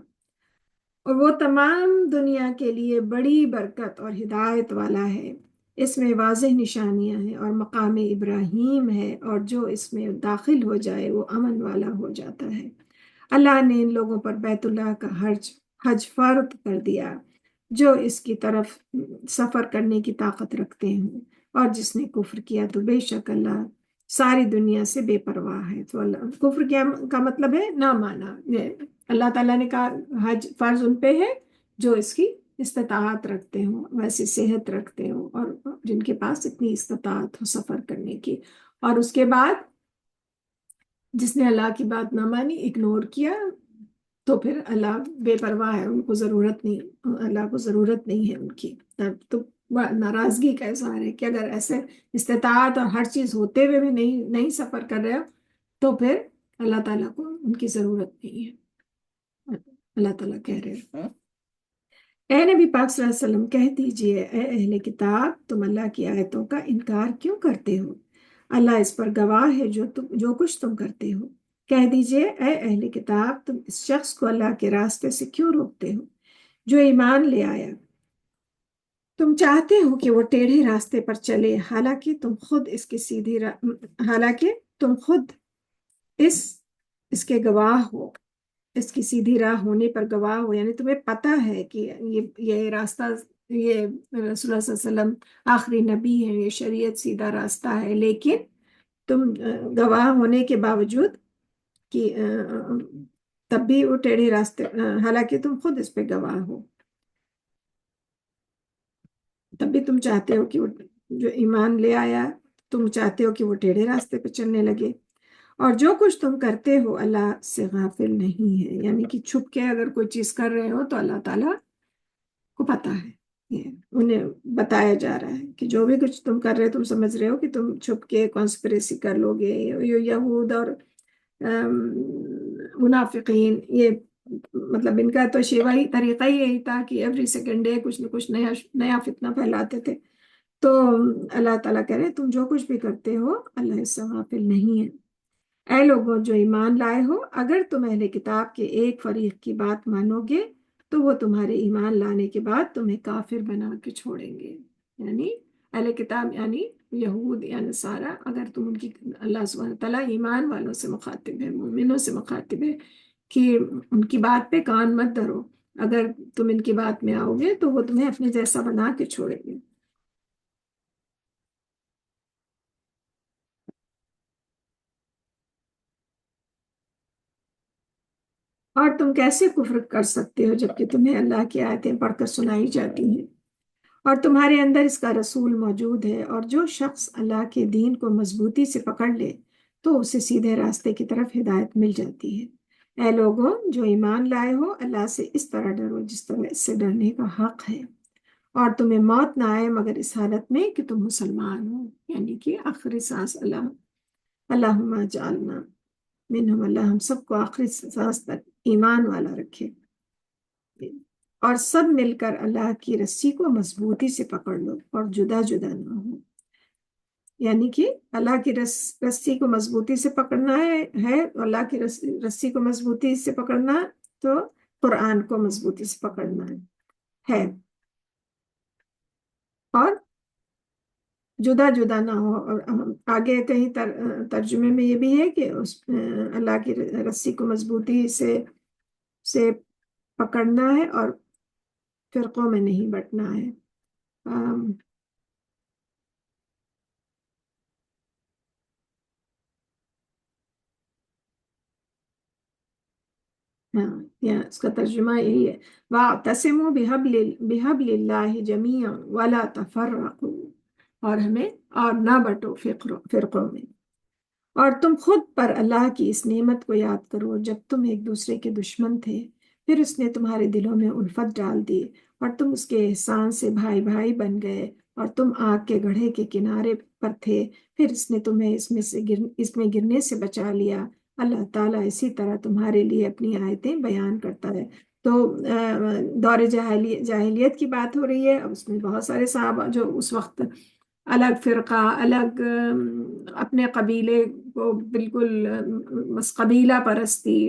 اور وہ تمام دنیا کے لیے بڑی برکت اور ہدایت والا ہے. اس میں واضح نشانیاں ہیں اور مقام ابراہیم ہے، اور جو اس میں داخل ہو جائے وہ امن والا ہو جاتا ہے. اللہ نے ان لوگوں پر بیت اللہ کا حج فرض کر دیا جو اس کی طرف سفر کرنے کی طاقت رکھتے ہیں، اور جس نے کفر کیا تو بے شک اللہ ساری دنیا سے بے پرواہ ہے۔ تو اللہ کفر کیا کا مطلب ہے نہ مانا۔ اللہ تعالیٰ نے کہا حج فرض ان پہ ہے جو اس کی استطاعت رکھتے ہوں، ویسے صحت رکھتے ہوں، اور جن کے پاس اتنی استطاعت ہو سفر کرنے کی۔ اور اس کے بعد جس نے اللہ کی بات نہ مانی، اگنور کیا، تو پھر اللہ بے پرواہ ہے، ان کو ضرورت نہیں، اللہ کو ضرورت نہیں ہے ان کی۔ تب تو ناراضگی کا اظہار ہے کہ اگر ایسے استطاعت اور ہر چیز ہوتے ہوئے بھی نہیں سفر کر رہے ہو تو پھر اللہ تعالیٰ کو ان کی ضرورت نہیں ہے۔ اللہ تعالیٰ کہہ رہے ہیں اے نبی پاک صلی اللہ علیہ وسلم کہہ دیجئے اے اہل کتاب تم اللہ کی آیتوں کا انکار کیوں کرتے ہو؟ اللہ اس پر گواہ ہے جو کچھ تم کرتے ہو۔ کہہ دیجئے اے اہل کتاب تم اس شخص کو اللہ کے راستے سے کیوں روکتے ہو جو ایمان لے آیا؟ تم چاہتے ہو کہ وہ ٹیڑھے راستے پر چلے، حالانکہ تم خود اس کے گواہ ہو، اس کی سیدھی راہ ہونے پر گواہ ہو، یعنی تمہیں پتہ ہے کہ یہ راستہ، یہ رسول اللہ صلی اللہ علیہ وسلم آخری نبی ہے، یہ شریعت سیدھا راستہ ہے، لیکن تم گواہ ہونے کے باوجود کہ تب بھی وہ ٹیڑھے راستے، حالانکہ تم خود اس پہ گواہ ہو، تب بھی تم چاہتے ہو کہ وہ جو ایمان لے آیا، تم چاہتے ہو کہ وہ ٹیڑھے راستے پہ چلنے لگے۔ اور جو کچھ تم کرتے ہو اللہ سے غافل نہیں ہے، یعنی کہ چھپ کے اگر کوئی چیز کر رہے ہو تو اللہ تعالیٰ کو پتہ ہے، یہ انہیں بتایا جا رہا ہے کہ جو بھی کچھ تم کر رہے ہو، تم سمجھ رہے ہو کہ تم چھپ کے کانسپریسی کر لو گے۔ یہود اور منافقین، یہ مطلب ان کا تو شیوائی طریقہ ہی یہی تھا کہ ایوری سیکنڈ ڈے کچھ نہ کچھ نیا فتنہ پھیلاتے تھے۔ تو اللہ تعالیٰ کہہ رہے تم جو کچھ بھی کرتے ہو اللہ اس سے غافل نہیں ہے۔ اے لوگوں جو ایمان لائے ہو، اگر تم اہل کتاب کے ایک فریق کی بات مانو گے تو وہ تمہارے ایمان لانے کے بعد تمہیں کافر بنا کے چھوڑیں گے۔ یعنی اہل کتاب یعنی یہود یا نصارہ، اگر تم ان کی، اللہ سبحانہ تعالیٰ ایمان والوں سے مخاطب ہے، مومنوں سے مخاطب ہے کہ ان کی بات پہ کان مت دھرو، اگر تم ان کی بات میں آؤ گے تو وہ تمہیں اپنے جیسا بنا کے چھوڑیں گے۔ اور تم کیسے کفر کر سکتے ہو جبکہ تمہیں اللہ کی آیتیں پڑھ کر سنائی جاتی ہیں اور تمہارے اندر اس کا رسول موجود ہے؟ اور جو شخص اللہ کے دین کو مضبوطی سے پکڑ لے تو اسے سیدھے راستے کی طرف ہدایت مل جاتی ہے۔ اے لوگوں جو ایمان لائے ہو اللہ سے اس طرح ڈرو جس طرح اس سے ڈرنے کا حق ہے، اور تمہیں موت نہ آئے مگر اس حالت میں کہ تم مسلمان ہو، یعنی کہ آخری سانس اللہم اجعلنا منہم، اللہ ہم سب کو آخری سانس تک ایمان والا رکھے۔ اور سب مل کر اللہ کی رسی کو مضبوطی سے پکڑ لو اور جدا جدا نہ ہو، یعنی کہ اللہ کی رسی کو مضبوطی سے پکڑنا ہے، اللہ کی رسی کو مضبوطی سے پکڑنا تو قرآن کو مضبوطی سے پکڑنا ہے، اور جدا جدا نہ ہو۔ اور آگے کہیں ترجمے میں یہ بھی ہے کہ اللہ کی رسی کو مضبوطی سے پکڑنا ہے اور فرقوں میں نہیں بٹنا ہے۔ ہاں، یا اس کا ترجمہ یہی ہے، وَاعْتَصِمُوا بِحَبْلِ اللَّهِ جَمِيعًا وَلَا تَفَرَّقُوا، اور نہ بٹو فرقوں میں۔ اور تم خود پر اللہ کی اس نعمت کو یاد کرو جب تم ایک دوسرے کے دشمن تھے، پھر اس نے تمہارے دلوں میں الفت ڈال دی اور تم اس کے احسان سے بھائی بھائی بن گئے، اور تم آگ کے گڑھے کے کنارے پر تھے، پھر اس نے تمہیں اس میں گرنے سے بچا لیا۔ اللہ تعالیٰ اسی طرح تمہارے لیے اپنی آیتیں بیان کرتا ہے۔ تو دور جاہلیت کی بات ہو رہی ہے، اس میں بہت سارے صحابہ جو اس وقت الگ فرقہ، الگ اپنے قبیلے کو بالکل بس قبیلہ پرستی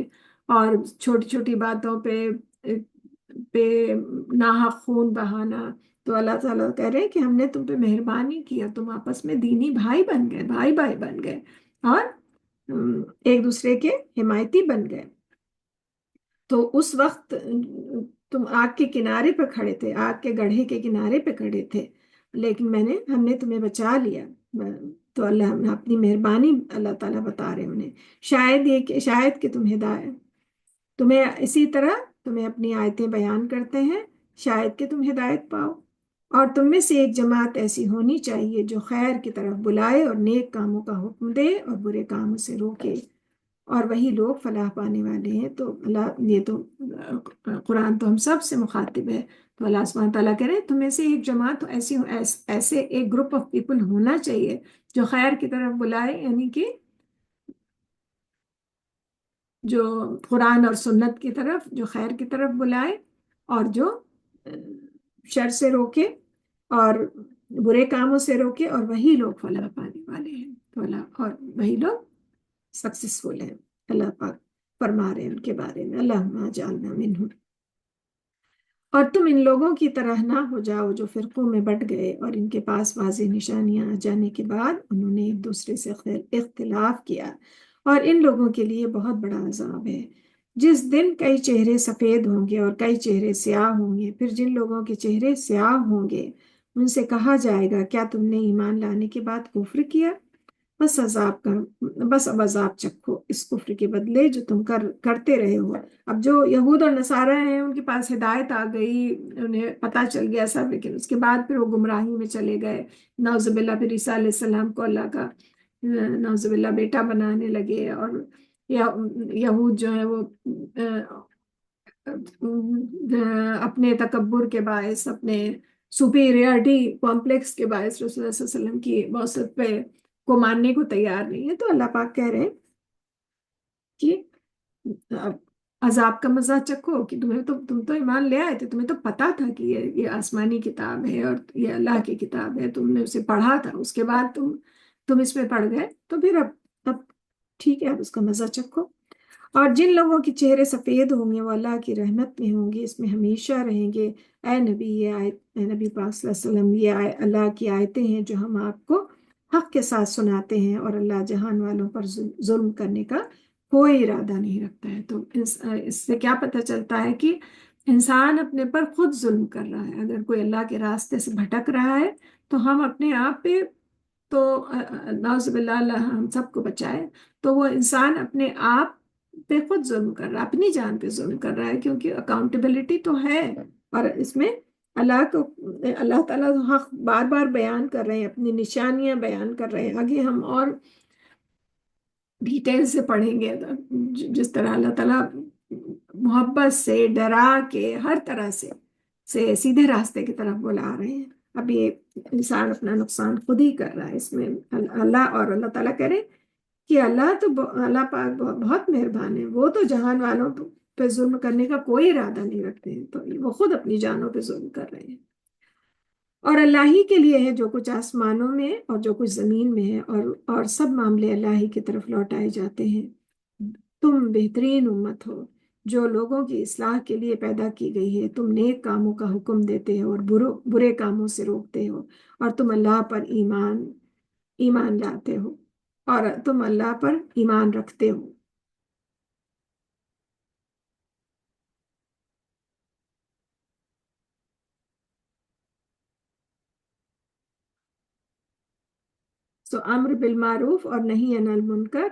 اور چھوٹی چھوٹی باتوں پہ ناحق خون بہانا، تو اللہ تعالیٰ کہہ رہے ہیں کہ ہم نے تم پہ مہربانی کیا، تم آپس میں دینی بھائی بن گئے، بھائی بن گئے، اور ایک دوسرے کے حمایتی بن گئے۔ تو اس وقت تم آگ کے کنارے پہ کھڑے تھے، آگ کے گڑھے کے کنارے پہ کھڑے تھے، لیکن ہم نے تمہیں بچا لیا۔ تو اللہ نے اپنی مہربانی اللہ تعالیٰ بتا رہے انہیں، شاید کہ تمہیں اسی طرح تمہیں اپنی آیتیں بیان کرتے ہیں، شاید کہ تم ہدایت پاؤ، اور تم میں سے ایک جماعت ایسی ہونی چاہیے جو خیر کی طرف بلائے اور نیک کاموں کا حکم دے اور برے کاموں سے روکے، اور وہی لوگ فلاح پانے والے ہیں۔ تو اللہ، یہ تو قرآن تو ہم سب سے مخاطب ہے، تو اللہ سبحانہ تعالیٰ کہہ رہے تم میں سے ایک جماعت ایسے ایک گروپ آف پیپل ہونا چاہیے جو خیر کی طرف بلائے، یعنی کہ جو قرآن اور سنت کی طرف، جو خیر کی طرف بلائے، اور جو شر سے روکے اور برے کاموں سے روکے، اور وہی لوگ فلاح پانے والے ہیں، اور وہی لوگ سکسیسفل ہیں۔ اللہ پاک فرما رہے ہیں ان کے بارے میں، اللہم اجعلنا منہم۔ اور تم ان لوگوں کی طرح نہ ہو جاؤ جو فرقوں میں بٹ گئے، اور ان کے پاس واضح نشانیاں آ جانے کے بعد انہوں نے ایک دوسرے سے اختلاف کیا، اور ان لوگوں کے لیے بہت بڑا عذاب ہے۔ جس دن کئی چہرے سفید ہوں گے اور کئی چہرے سیاہ ہوں گے، پھر جن لوگوں کے چہرے سیاہ ہوں گے ان سے کہا جائے گا کیا تم نے ایمان لانے کے بعد کفر کیا؟ بس اب عذاب چکھو اس کفر کے بدلے جو تم کرتے رہے ہو۔ اب جو یہود اور نصارہ ہیں ان کے پاس ہدایت آ گئی، انہیں پتہ چل گیا سب، لیکن اس کے بعد پھر وہ گمراہی میں چلے گئے، نعوذ باللہ۔ پھر عیسیٰ علیہ السلام کو اللہ کا نعوذ باللہ بیٹا بنانے لگے، اور یہود جو ہیں وہ اپنے تکبر کے باعث، اپنے سپیریئرٹی کمپلیکس کے باعث رسول اللہ صلی اللہ علیہ وسلم کی موثت کو ماننے کو تیار نہیں ہے۔ تو اللہ پاک کہہ رہے ہیں کہ عذاب کا مزہ چکھو، کہ تم تو ایمان لے آئے تھے، تمہیں تو پتا تھا کہ یہ آسمانی کتاب ہے اور یہ اللہ کی کتاب ہے، تم نے اسے پڑھا تھا، اس کے بعد تم اس میں پڑ گئے، تو پھر اب ٹھیک ہے، اب اس کا مزہ چکھو۔ اور جن لوگوں کے چہرے سفید ہوں گے وہ اللہ کی رحمت میں ہوں گے، اس میں ہمیشہ رہیں گے۔ اے نبی، اے نبی پاک صلی اللہ علیہ وسلم، یہ اللہ کی آیتیں ہیں جو ہم آپ کو حق کے ساتھ سناتے ہیں، اور اللہ جہان والوں پر ظلم کرنے کا کوئی ارادہ نہیں رکھتا ہے۔ تو اس سے کیا پتہ چلتا ہے کہ انسان اپنے پر خود ظلم کر رہا ہے۔ اگر کوئی اللہ کے راستے سے بھٹک رہا ہے تو ہم اپنے آپ پہ، تو نعوذ باللہ اللہ ہم سب کو بچائے، تو وہ انسان اپنے آپ پہ خود ظلم کر رہا ہے، اپنی جان پہ ظلم کر رہا ہے، کیونکہ اکاؤنٹیبلٹی تو ہے، اور اس میں اللہ تعالیٰ حق بار بار بیان کر رہے ہیں، اپنی نشانیاں بیان کر رہے ہیں۔ آگے ہم اور ڈیٹیل سے پڑھیں گے، جس طرح اللہ تعالیٰ محبت سے ڈرا کے ہر طرح سے سیدھے راستے کی طرف بلا رہے ہیں۔ اب یہ انسان اپنا نقصان خود ہی کر رہا ہے اس میں۔ اللہ تعالیٰ کہہ رہے کہ اللہ پاک بہت مہربان ہے، وہ تو جہان والوں پہ ظلم کرنے کا کوئی ارادہ نہیں رکھتے ہیں، تو وہ خود اپنی جانوں پہ ظلم کر رہے ہیں۔ اور اللہ ہی کے لیے ہے جو کچھ آسمانوں میں اور جو کچھ زمین میں ہے، اور سب معاملے اللہ ہی کی طرف لوٹائے جاتے ہیں۔ تم بہترین امت ہو جو لوگوں کی اصلاح کے لیے پیدا کی گئی ہے، تم نیک کاموں کا حکم دیتے ہو اور برے کاموں سے روکتے ہو، اور تم اللہ پر ایمان لاتے ہو، اور تم اللہ پر ایمان رکھتے ہو۔ سو امر بالمعروف اور نہیں عن المنکر،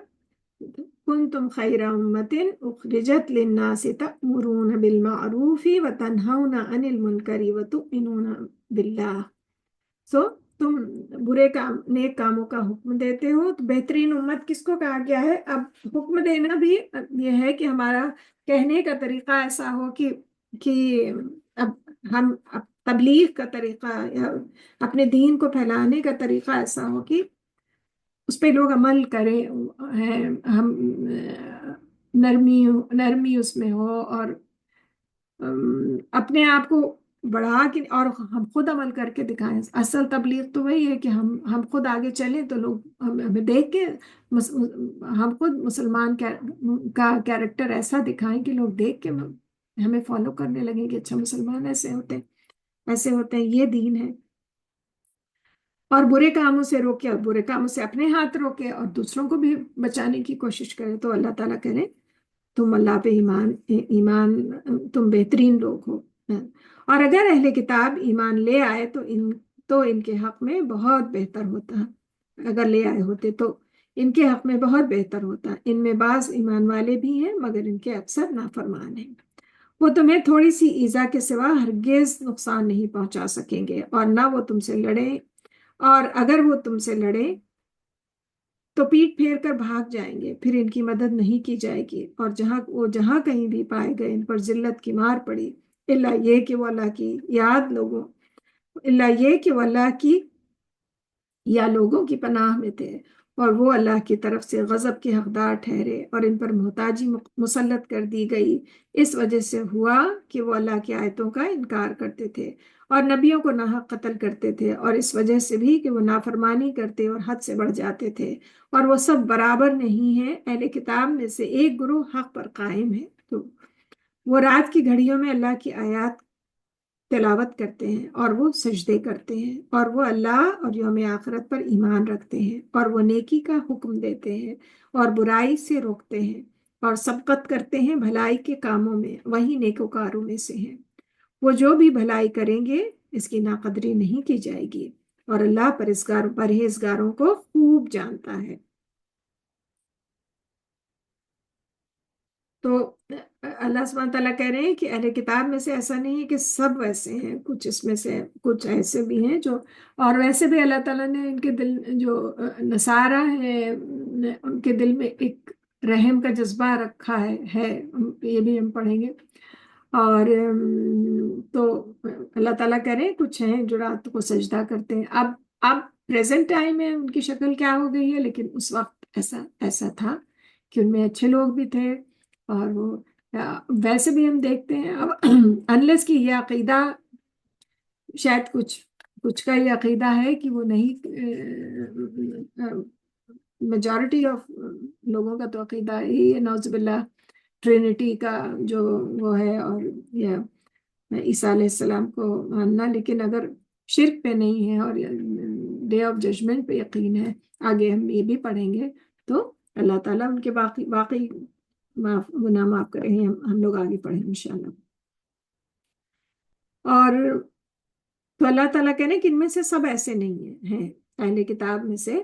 کنتم خیر امت اخرجت للناس تأمرون بالمعروف وتنہون عن المنکر وتؤمنون باللہ۔ سو تم نیک کاموں کا حکم دیتے ہو۔ تو بہترین امت کس کو کہا گیا ہے؟ اب حکم دینا بھی یہ ہے کہ ہمارا کہنے کا طریقہ ایسا ہو کہ اب ہم تبلیغ کا طریقہ یا اپنے دین کو پھیلانے کا طریقہ ایسا ہو کہ اس پہ لوگ عمل کریں، ہم نرمی اس میں ہو، اور اپنے آپ کو بڑھا کے، اور ہم خود عمل کر کے دکھائیں۔ اصل تبلیغ تو وہی ہے کہ ہم خود آگے چلیں تو لوگ ہمیں دیکھ کے، ہم خود مسلمان کا کیریکٹر ایسا دکھائیں کہ لوگ دیکھ کے ہمیں فالو کرنے لگیں کہ اچھا مسلمان ایسے ہوتے ہیں، یہ دین ہے۔ اور برے کاموں سے روکے، اور برے کاموں سے اپنے ہاتھ روکے اور دوسروں کو بھی بچانے کی کوشش کرے۔ تو اللہ تعالیٰ کرے تم اللہ پہ ایمان تم بہترین لوگ ہو. اور اگر اہل کتاب ایمان لے آئے تو ان کے حق میں بہت بہتر ہوتا. اگر لے آئے ہوتے تو ان کے حق میں بہت بہتر ہوتا. ان میں بعض ایمان والے بھی ہیں مگر ان کے اکثر نافرمان ہیں. وہ تمہیں تھوڑی سی ایذا کے سوا ہرگز نقصان نہیں پہنچا سکیں گے اور نہ وہ تم سے لڑیں. اور اگر وہ تم سے لڑیں تو پیٹ پھیر کر بھاگ جائیں گے. پھر ان کی مدد نہیں کی جائے گی. اور جہاں کہیں بھی پائے گئے ان پر ذلت کی مار پڑی اللہ یہ کہ وہ اللہ کی یا لوگوں کی پناہ میں تھے اور وہ اللہ کی طرف سے غضب کے حقدار ٹھہرے اور ان پر محتاجی مسلط کر دی گئی. اس وجہ سے ہوا کہ وہ اللہ کی آیتوں کا انکار کرتے تھے اور نبیوں کو ناحق قتل کرتے تھے اور اس وجہ سے بھی کہ وہ نافرمانی کرتے اور حد سے بڑھ جاتے تھے. اور وہ سب برابر نہیں ہیں. اہل کتاب میں سے ایک گروہ حق پر قائم ہے تو وہ رات کی گھڑیوں میں اللہ کی آیات تلاوت کرتے ہیں اور وہ سجدے کرتے ہیں اور وہ اللہ اور یوم آخرت پر ایمان رکھتے ہیں اور وہ نیکی کا حکم دیتے ہیں اور برائی سے روکتے ہیں اور سبقت کرتے ہیں بھلائی کے کاموں میں. وہی نیکوکاروں میں سے ہیں. وہ جو بھی بھلائی کریں گے اس کی ناقدری نہیں کی جائے گی اور اللہ پرہیزگاروں کو خوب جانتا ہے. تو اللہ سبحانہ تعالیٰ کہہ رہے ہیں کہ اہل کتاب میں سے ایسا نہیں ہے کہ سب ویسے ہیں. کچھ اس میں سے کچھ ایسے بھی ہیں جو اور ویسے بھی اللہ تعالیٰ نے ان کے دل جو نصارہ ہے ان کے دل میں ایک رحم کا جذبہ رکھا ہے. یہ بھی ہم پڑھیں گے. اور تو اللہ تعالیٰ کہہ رہے ہیں کچھ ہیں جو رات کو سجدہ کرتے ہیں. اب پریزنٹ ٹائم میں ان کی شکل کیا ہو گئی ہے لیکن اس وقت ایسا تھا کہ ان میں اچھے لوگ بھی تھے. اور وہ ویسے بھی ہم دیکھتے ہیں اب انلیس کی یہ عقیدہ شاید کچھ کا یہ عقیدہ ہے کہ وہ نہیں میجورٹی آف لوگوں کا تو عقیدہ ہی ہے نعوذ باللہ ٹرینٹی کا جو وہ ہے اور یہ عیسیٰ علیہ السلام کو ماننا. لیکن اگر شرک پہ نہیں ہے اور ڈے آف ججمنٹ پہ یقین ہے آگے ہم یہ بھی پڑھیں گے تو اللہ تعالیٰ ان کے باقی گناہ معاف کریں. ہم لوگ آگے پڑھیں انشاءاللہ. اور تو اللہ تعالیٰ کہنے کہ ان میں سے سب ایسے نہیں ہیں. اہل کتاب میں سے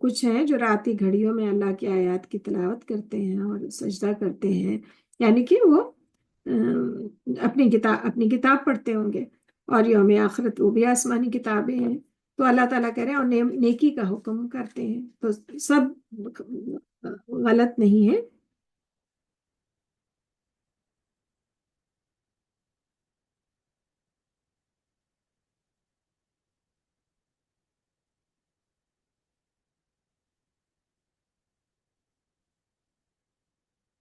کچھ ہیں جو رات کی گھڑیوں میں اللہ کی آیات کی تلاوت کرتے ہیں اور سجدہ کرتے ہیں. یعنی کہ وہ اپنی کتاب پڑھتے ہوں گے اور یوم آخرت وہ بھی آسمانی کتابیں ہیں. تو اللہ تعالیٰ کہہ رہے ہیں اور نیکی کا حکم کرتے ہیں. تو سب غلط نہیں ہے.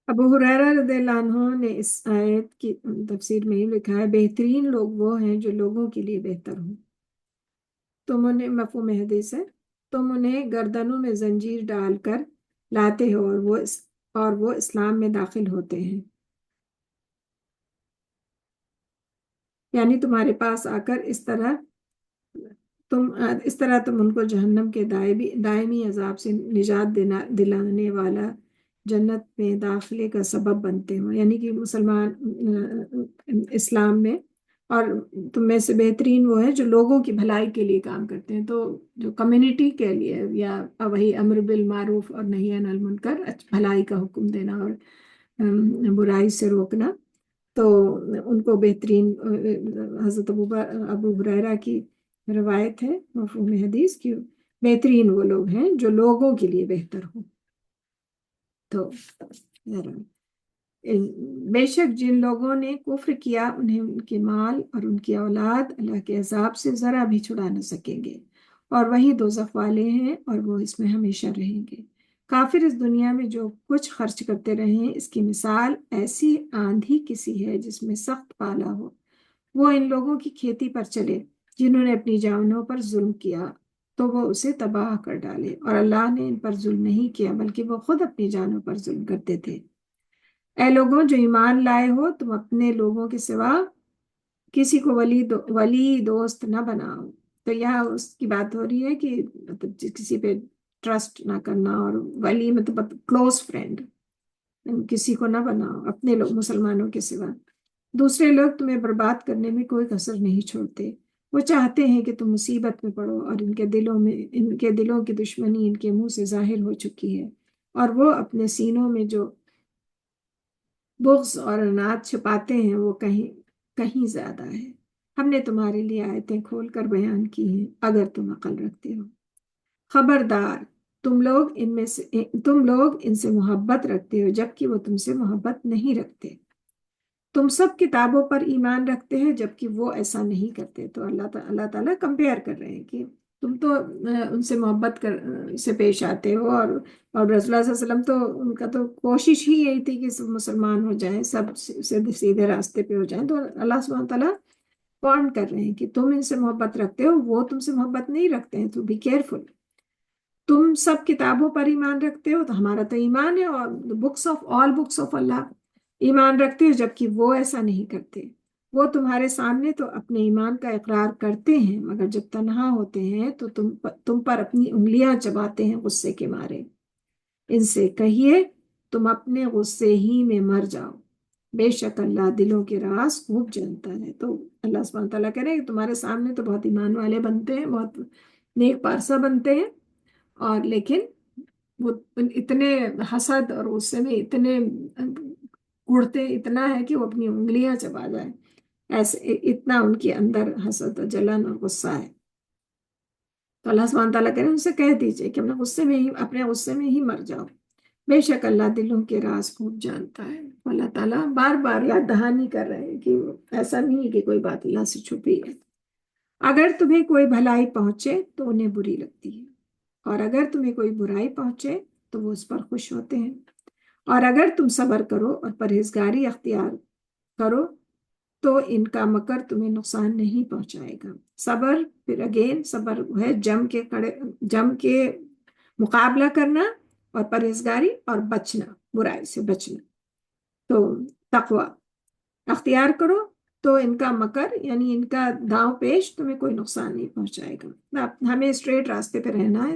ابو ہریرہ رضی اللہ عنہ نے اس آیت کی تفسیر میں ہی لکھا ہے بہترین لوگ وہ ہیں جو لوگوں کے لیے بہتر ہوں. تم انہیں مفہوم حدیث ہے تم انہیں گردنوں میں زنجیر ڈال کر لاتے ہو اور وہ اسلام میں داخل ہوتے ہیں. یعنی تمہارے پاس آ کر اس طرح تم ان کو جہنم کے دائمی عذاب سے نجات دلانے والا جنت میں داخلے کا سبب بنتے ہو. یعنی کہ مسلمان اسلام میں اور تم میں سے بہترین وہ ہے جو لوگوں کی بھلائی کے لیے کام کرتے ہیں. تو جو کمیونٹی کے لیے یا وہی امر بالمعروف اور نہی عن المنکر بھلائی کا حکم دینا اور برائی سے روکنا تو ان کو بہترین حضرت ابو ہریرہ کی روایت ہے مفہوم حدیث کی بہترین وہ لوگ ہیں جو لوگوں کے لیے بہتر ہوں. تو بے شک جن لوگوں نے کفر کیا انہیں ان کے مال اور ان کی اولاد اللہ کے عذاب سے ذرا بھی چھڑا نہ سکیں گے اور وہی دوزخ والے ہیں اور وہ اس میں ہمیشہ رہیں گے. کافر اس دنیا میں جو کچھ خرچ کرتے رہیں اس کی مثال ایسی آندھی کسی ہے جس میں سخت پالا ہو. وہ ان لوگوں کی کھیتی پر چلے جنہوں نے اپنی جانوں پر ظلم کیا تو وہ اسے تباہ کر ڈالے اور اللہ نے ان پر ظلم نہیں کیا بلکہ وہ خود اپنی جانوں پر ظلم کرتے تھے. اے لوگوں جو ایمان لائے ہو تم اپنے لوگوں کے سوا کسی کو ولی دوست نہ بناؤ. تو یہاں اس کی بات ہو رہی ہے کہ مطلب کسی پہ ٹرسٹ نہ کرنا اور ولی مطلب کلوز فرینڈ کسی کو نہ بناؤ اپنے لوگ مسلمانوں کے سوا. دوسرے لوگ تمہیں برباد کرنے میں کوئی کسر نہیں چھوڑتے. وہ چاہتے ہیں کہ تم مصیبت میں پڑو اور ان کے دلوں کی دشمنی ان کے منہ سے ظاہر ہو چکی ہے اور وہ اپنے سینوں میں جو بغض اور عناد چھپاتے ہیں وہ کہیں کہیں زیادہ ہے. ہم نے تمہارے لیے آیتیں کھول کر بیان کی ہیں اگر تم عقل رکھتے ہو. خبردار تم لوگ ان سے محبت رکھتے ہو جبکہ وہ تم سے محبت نہیں رکھتے. تم سب کتابوں پر ایمان رکھتے ہیں جبکہ وہ ایسا نہیں کرتے. تو اللہ تعالیٰ کمپیئر کر رہے ہیں کہ تم تو ان سے محبت سے پیش آتے ہو اور رسول اللہ صلی اللہ علیہ وسلم تو ان کا تو کوشش ہی یہی تھی کہ سب مسلمان ہو جائیں, سب سیدھے راستے پہ ہو جائیں. تو اللہ سبحانہ تعالیٰ وارن کر رہے ہیں کہ تم ان سے محبت رکھتے ہو, وہ تم سے محبت نہیں رکھتے ہیں, تو بی کیئرفل. تم سب کتابوں پر ایمان رکھتے ہو, تو ہمارا تو ایمان ہے, اور آل بکس آف اللہ ایمان رکھتے ہو جبکہ وہ ایسا نہیں کرتے. وہ تمہارے سامنے تو اپنے ایمان کا اقرار کرتے ہیں مگر جب تنہا ہوتے ہیں تو تم پر اپنی انگلیاں چباتے ہیں غصے کے مارے. ان سے کہیے تم اپنے غصے ہی میں مر جاؤ, بے شک اللہ دلوں کے راز خوب جانتا ہے. تو اللہ سبحانہ تعالیٰ کہہ رہے ہیں کہ تمہارے سامنے تو بہت ایمان والے بنتے ہیں, بہت نیک پارسا بنتے ہیں, اور لیکن وہ اتنے حسد اور غصے میں اتنے اڑتے اتنا ہے کہ وہ اپنی انگلیاں چبا جائیں, ایسے اتنا ان کے اندر حسد اور جلن اور غصہ ہے. تو اللہ سبحانہ تعالیٰ کہہ رہے ہیں ان سے کہہ دیجئے کہ اپنے غصے میں ہی مر جاؤ, بے شک اللہ دلوں کے راز خوب جانتا ہے. اللہ تعالیٰ بار بار یاد دہانی کر رہے ہیں کہ ایسا نہیں ہے کہ کوئی بات اللہ سے چھپی ہے. اگر تمہیں کوئی بھلائی پہنچے تو انہیں بری لگتی ہے, اور اگر تمہیں کوئی برائی پہنچے تو وہ اس پر خوش ہوتے ہیں. اور اگر تم صبر کرو اور پرہیزگاری اختیار کرو تو ان کا مکر تمہیں نقصان نہیں پہنچائے گا. صبر پھر صبر ہے جم کے مقابلہ کرنا, اور پرہیزگاری اور بچنا, برائی سے بچنا. تو تقوی اختیار کرو تو ان کا مکر یعنی ان کا داؤ پیش تمہیں کوئی نقصان نہیں پہنچائے گا. ہمیں اسٹریٹ راستے پہ رہنا ہے,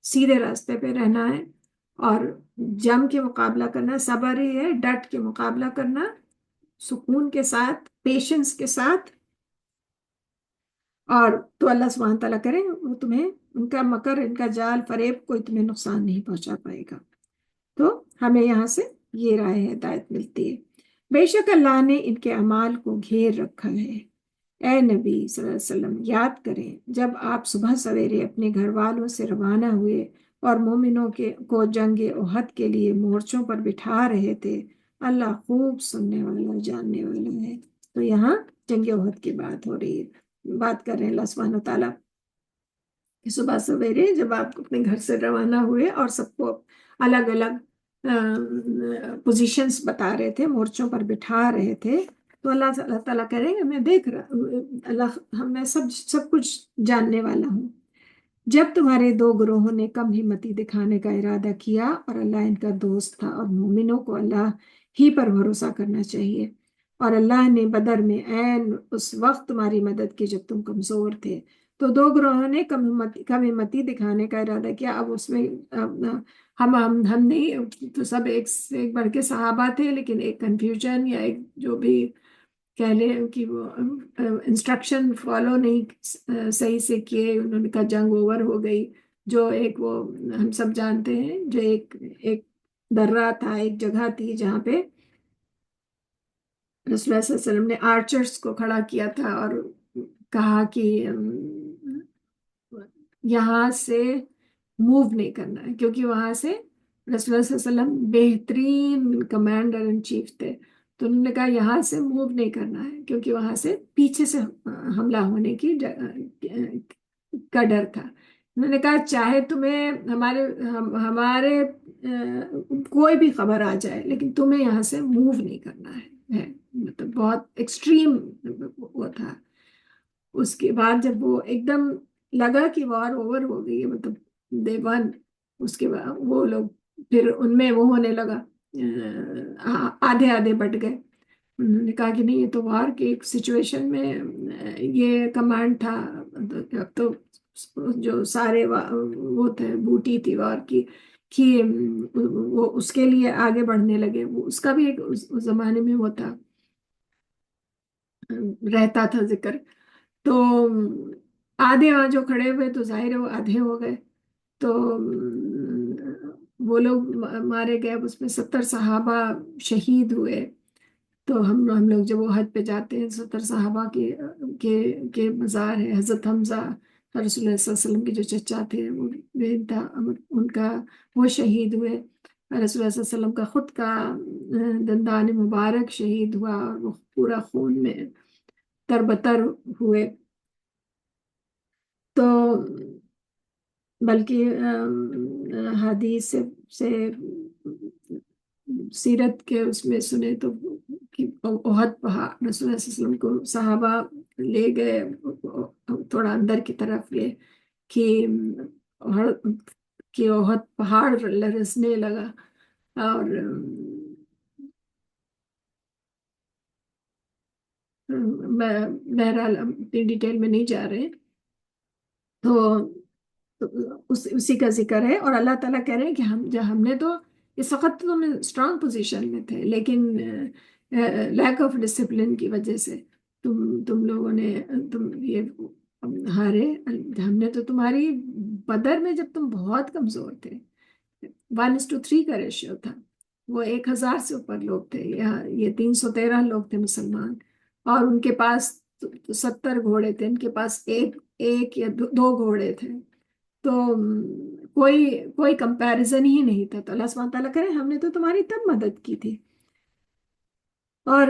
سیدھے راستے پہ رہنا ہے, اور جم کے مقابلہ کرنا. صبر ہی ہے ڈٹ کے مقابلہ کرنا, سکون کے ساتھ, پیشنس کے ساتھ. اور تو اللہ سبحانہ تعالیٰ کرے وہ تمہیں ان کا مکر, ان کا جال فریب کوئی تمہیں نقصان نہیں پہنچا پائے گا. تو ہمیں یہاں سے یہ راہ ہدایت ملتی ہے. بے شک اللہ نے ان کے اعمال کو گھیر رکھا ہے. اے نبی صلی اللہ علیہ وسلم یاد کریں جب آپ صبح سویرے اپنے گھر والوں سے روانہ ہوئے اور مومنوں کو جنگ احد کے لیے مورچوں پر بٹھا رہے تھے. اللہ خوب سننے والا جاننے والا ہے. تو یہاں جنگ احد کی بات ہو رہی ہے, بات کر رہے ہیں اللہ سبحانہ تعالیٰ کہ صبح سویرے جب آپ اپنے گھر سے روانہ ہوئے اور سب کو الگ الگ پوزیشنز بتا رہے تھے, مورچوں پر بٹھا رہے تھے, تو اللہ تعالیٰ کہہ رہے ہیں میں دیکھ رہا میں سب کچھ جاننے والا ہوں. جب تمہارے دو گروہوں نے کم ہمتی دکھانے کا ارادہ کیا اور اللہ ان کا دوست تھا, اور مومنوں کو اللہ ہی پر بھروسہ کرنا چاہیے, اور اللہ نے بدر میں عین اس وقت تمہاری مدد کی جب تم کمزور تھے. تو دو گروہوں نے کم ہمتی دکھانے کا ارادہ کیا. اب اس میں ہم نہیں, تو سب ایک بڑھ کے صحابہ تھے, لیکن ایک کنفیوژن یا ایک جو بھی کہہ لیں کہ وہ انسٹرکشن فالو نہیں صحیح سے کیے, انہوں نے کہا جنگ اوور ہو گئی. جو ایک وہ ہم سب جانتے ہیں, جو ایک درہ تھا, ایک جگہ تھی جہاں پہ رسول اللہ صلی اللہ علیہ وسلم نے آرچرز کو کھڑا کیا تھا اور کہا کہ یہاں سے موو نہیں کرنا ہے, کیونکہ وہاں سے رسول اللہ صلی اللہ علیہ وسلم بہترین کمانڈر ان چیف تھے. تو انہوں نے کہا یہاں سے موو نہیں کرنا ہے کیونکہ وہاں سے پیچھے سے حملہ ہونے کا ڈر تھا. انہوں نے کہا چاہے تمہیں ہمارے کوئی بھی خبر آ جائے لیکن تمہیں یہاں سے موو نہیں کرنا ہے. مطلب بہت ایکسٹریم وہ تھا. اس کے بعد جب وہ ایک دم لگا کہ وار اوور ہو گئی ہے, مطلب دے ون, اس کے بعد وہ لوگ پھر ان میں وہ ہونے لگا, آدھے بٹ گئے. انہوں نے کہا کہ نہیں یہ تو وار کی ایک سچویشن میں یہ کمانڈ تھا, اب تو جو سارے وہ تھے بوٹی تھی وار کی, کہ وہ اس کے لیے آگے بڑھنے لگے. اس کا بھی ایک اس زمانے میں وہ تھا، رہتا تھا ذکر. تو آدھے وہاں جو کھڑے ہوئے تو ظاہر ہے وہ آدھے ہو گئے. تو وہ لوگ مارے گئے، اس میں 70 صحابہ شہید ہوئے. تو ہم لوگ جب وہ حج پہ جاتے ہیں 70 صحابہ کے مزار ہے. حضرت حمزہ رسول اللہ صلی اللہ علیہ وسلم کے جو چچا تھے، وہ بے انتہا ان کا وہ شہید ہوئے. رسول اللہ صلی اللہ علیہ وسلم کا خود کا دندان مبارک شہید ہوا، اور وہ پورا خون میں تربتر ہوئے. تو بلکہ حدیث سے سیرت کے اس میں سنے تو کہ احد پہاڑ رسول اللہ صلی اللہ علیہ وسلم کو صحابہ لے گئے تھوڑا اندر کی طرف یہ کہ احد پہاڑ لرزنے لگا. اور بہرحال اتنی ڈیٹیل میں نہیں جا رہے. تو اسی کا ذکر ہے. اور اللہ تعالیٰ کہہ رہے ہیں کہ ہم نے تو اس وقت تو ہم اسٹرانگ پوزیشن میں تھے، لیکن لیک آف ڈسپلن کی وجہ سے تم لوگوں نے یہ ہارے. ہم نے تو تمہاری بدر میں جب تم بہت کمزور تھے، 1:3 کا ریشیو تھا، وہ 1000 سے اوپر لوگ تھے. یہ 313 لوگ تھے مسلمان، اور ان کے پاس 70 گھوڑے تھے، ان کے پاس ایک یا دو گھوڑے تھے. تو کوئی کمپیریزن ہی نہیں تھا. تو اللہ سبحانہ تعالیٰ کرے ہم نے تو تمہاری تب مدد کی تھی. اور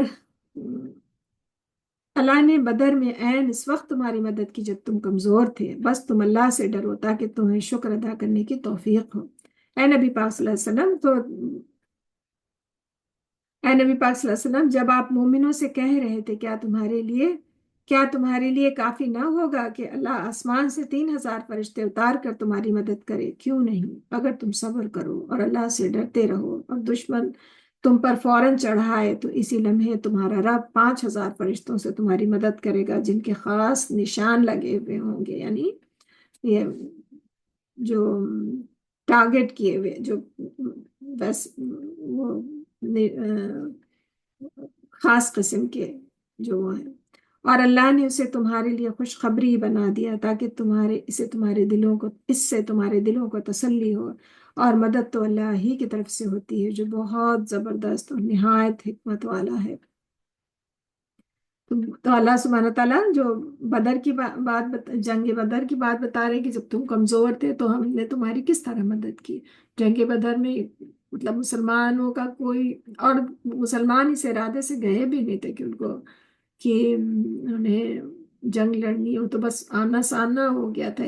اللہ نے بدر میں عین اس وقت تمہاری مدد کی جب تم کمزور تھے. بس تم اللہ سے ڈرو تاکہ تمہیں شکر ادا کرنے کی توفیق ہو. اے نبی پاک صلی اللہ علیہ وسلم اے نبی پاک صلی اللہ علیہ وسلم، جب آپ مومنوں سے کہہ رہے تھے کیا تمہارے لیے کافی نہ ہوگا کہ اللہ آسمان سے 3000 فرشتے اتار کر تمہاری مدد کرے؟ کیوں نہیں، اگر تم صبر کرو اور اللہ سے ڈرتے رہو اور دشمن تم پر فوراً چڑھائے تو اسی لمحے تمہارا رب 5000 فرشتوں سے تمہاری مدد کرے گا جن کے خاص نشان لگے ہوئے ہوں گے. یعنی یہ جو ٹارگٹ کیے ہوئے، جو بس وہ خاص قسم کے جو وہ ہیں. اور اللہ نے اسے تمہارے لیے خوشخبری بنا دیا تاکہ اس سے تمہارے دلوں کو تسلی ہو. اور مدد تو اللہ ہی کی طرف سے ہوتی ہے جو بہت زبردست اور نہایت حکمت والا ہے. تو اللہ سبحانہ تعالیٰ جو بدر کی جنگ بدر کی بات بتا رہے کہ جب تم کمزور تھے تو ہم نے تمہاری کس طرح مدد کی. جنگ بدر میں مطلب مسلمانوں کا کوئی، اور مسلمان اس ارادے سے گئے بھی نہیں تھے کہ انہیں جنگ لڑنی ہو، تو بس آنا سامنا ہو گیا تھا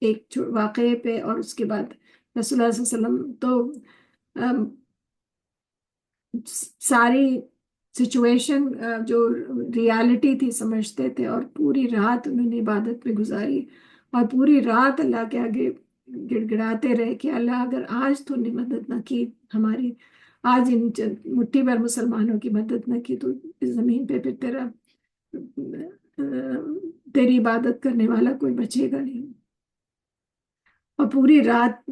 ایک واقعے پہ. اور اس کے بعد رسول اللہ صلی اللہ علیہ وسلم تو ساری سچویشن جو ریالٹی تھی سمجھتے تھے، اور پوری رات انہوں نے عبادت میں گزاری، اور پوری رات اللہ کے آگے گڑ گڑاتے رہے کہ اللہ اگر آج تو نے مدد نہ کی ہماری، آج ان مٹھی بھر مسلمانوں کی مدد نہ کی، تو اس زمین پہ پھر تیری عبادت کرنے والا کوئی بچے گا نہیں. اور پوری رات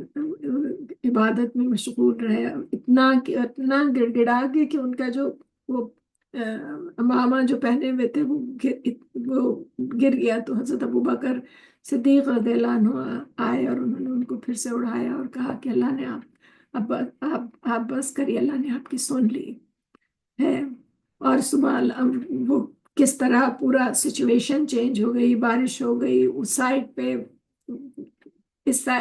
عبادت میں مشغول رہے، اتنا گڑ گڑا کے کہ ان کا جو وہ امامہ جو پہنے ہوئے تھے وہ گر گیا. تو حضرت ابوبکر صدیق رضی اللہ عنہ آئے اور انہوں نے ان کو پھر سے اڑایا اور کہا کہ اللہ نے آپ بس کریے، اللہ نے آپ کی سن لی ہے. اور صبح وہ کس طرح پورا سچویشن چینج ہو گئی، بارش ہو گئی اس سائڈ پہ،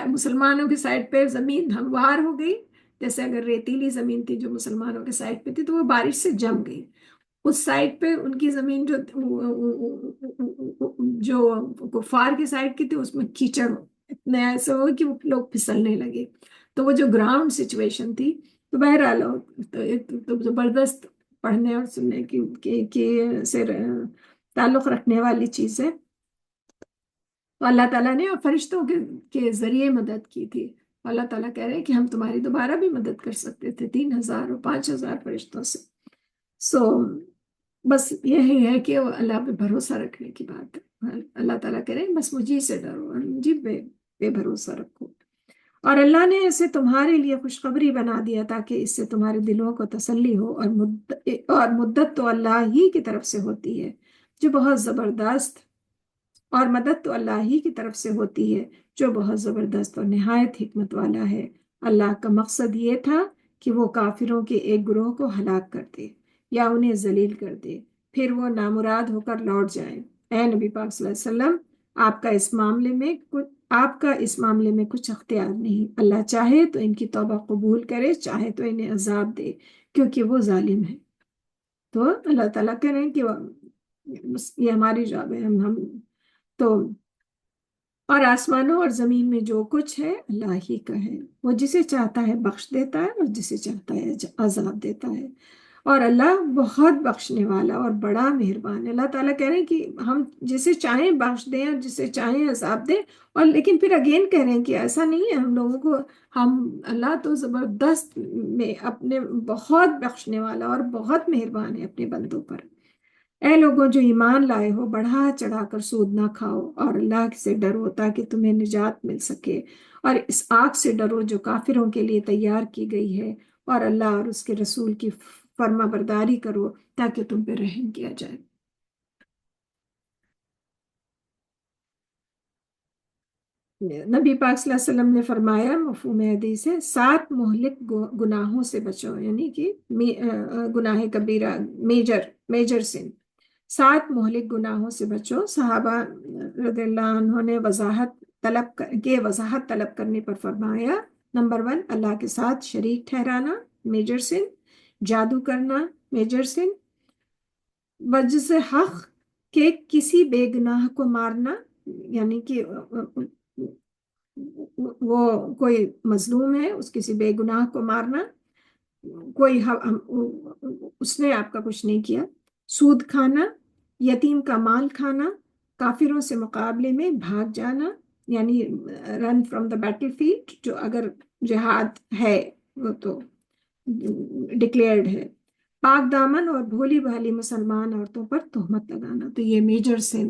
مسلمانوں کی سائڈ پہ زمین ہموار ہو گئی، جیسے اگر ریتیلی زمین تھی جو مسلمانوں کے سائڈ پہ تھی تو وہ بارش سے جم گئی. اس سائڈ پہ ان کی زمین جو کفار کی سائڈ کی تھی اس میں کیچڑ اتنے ایسے ہو کہ وہ لوگ پھسلنے لگے. تو وہ جو گراؤنڈ سچویشن تھی، تو بہرحال تو زبردست پڑھنے اور سننے کی سے تعلق رکھنے والی چیز ہے. تو اللہ تعالیٰ نے فرشتوں کے ذریعے مدد کی تھی. اللہ تعالیٰ کہہ رہے ہیں کہ ہم تمہاری دوبارہ بھی مدد کر سکتے تھے 3000 اور 5000 فرشتوں سے. بس یہی ہے کہ اللہ پہ بھروسہ رکھنے کی بات ہے. اللہ تعالیٰ کہہ رہے ہیں بس مجھے سے ڈرو اور مجھے پہ بھروسہ رکھو. اور اللہ نے اسے تمہارے لیے خوشخبری بنا دیا تاکہ اس سے تمہارے دلوں کو تسلی ہو، اور مدت تو اللہ ہی کی طرف سے ہوتی ہے جو بہت زبردست، اور مدد تو اللہ ہی کی طرف سے ہوتی ہے جو بہت زبردست اور نہایت حکمت والا ہے۔ اللہ کا مقصد یہ تھا کہ وہ کافروں کے ایک گروہ کو ہلاک کر دے یا انہیں ذلیل کر دے، پھر وہ نامراد ہو کر لوٹ جائیں۔ اے نبی پاک صلی اللہ علیہ وسلم، آپ کا اس معاملے میں کچھ اختیار نہیں۔ اللہ چاہے تو ان کی توبہ قبول کرے، چاہے تو انہیں عذاب دے، کیونکہ وہ ظالم ہے۔ تو اللہ تعالیٰ کہہ رہے ہیں کہ یہ ہماری جاب ہے، ہم تو، اور آسمانوں اور زمین میں جو کچھ ہے اللہ ہی کا ہے، وہ جسے چاہتا ہے بخش دیتا ہے اور جسے چاہتا ہے عذاب دیتا ہے، اور اللہ بہت بخشنے والا اور بڑا مہربان ہے۔ اللہ تعالیٰ کہہ رہے ہیں کہ ہم جسے چاہیں بخش دیں اور جسے چاہیں عذاب دیں، اور لیکن پھر اگین کہہ رہے ہیں کہ ایسا نہیں ہے ہم لوگوں کو، اللہ تو زبردست میں اپنے بہت بخشنے والا اور بہت مہربان ہے اپنے بندوں پر۔ اے لوگوں جو ایمان لائے ہو، بڑھا چڑھا کر سود نہ کھاؤ اور اللہ سے ڈرو تاکہ تمہیں نجات مل سکے، اور اس آگ سے ڈرو جو کافروں کے لیے تیار کی گئی ہے، اور اللہ اور اس کے رسول کی فرما برداری کرو تاکہ تم پہ رحم کیا جائے۔ نبی پاک صلی اللہ علیہ وسلم نے فرمایا مفہوم حدیث ہے، 7 مہلک گناہوں سے بچو، یعنی کہ گناہ کبیرہ، میجر سن، 7 مہلک گناہوں سے بچو۔ صحابہ رضی اللہ عنہ نے وضاحت طلب کرنے پر فرمایا، نمبر 1 اللہ کے ساتھ شریک ٹھہرانا، میجر سن، جادو کرنا، میجر سن، وجز حق کہ کسی بے گناہ کو مارنا، یعنی کہ وہ کوئی مظلوم ہے، اس کسی بے گناہ کو مارنا، کوئی اس نے آپ کا کچھ نہیں کیا، سود کھانا، یتیم کا مال کھانا، کافروں سے مقابلے میں بھاگ جانا، یعنی run from the battle field, جو اگر جہاد ہے وہ تو ڈکلیئرڈ ہے، پاک دامن اور بھولی بھالی مسلمان عورتوں پر تہمت لگانا۔ تو یہ میجر سے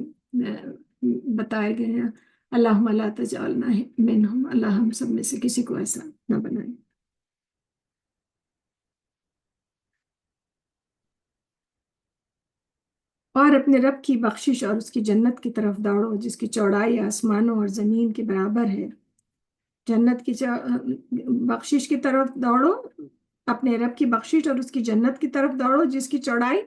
بتائے گئے ہیں۔ اللہم لا تجعلنا منہم، اللہ ہم سب میں سے کسی کو ایسا نہ بنائے۔ اور اپنے رب کی بخشش اور اس کی جنت کی طرف دوڑو جس کی چوڑائی آسمانوں اور زمین کے برابر ہے۔ جنت کی بخشش کی طرف دوڑو، اپنے رب کی بخشش اور اس کی جنت کی طرف دوڑو جس کی چوڑائی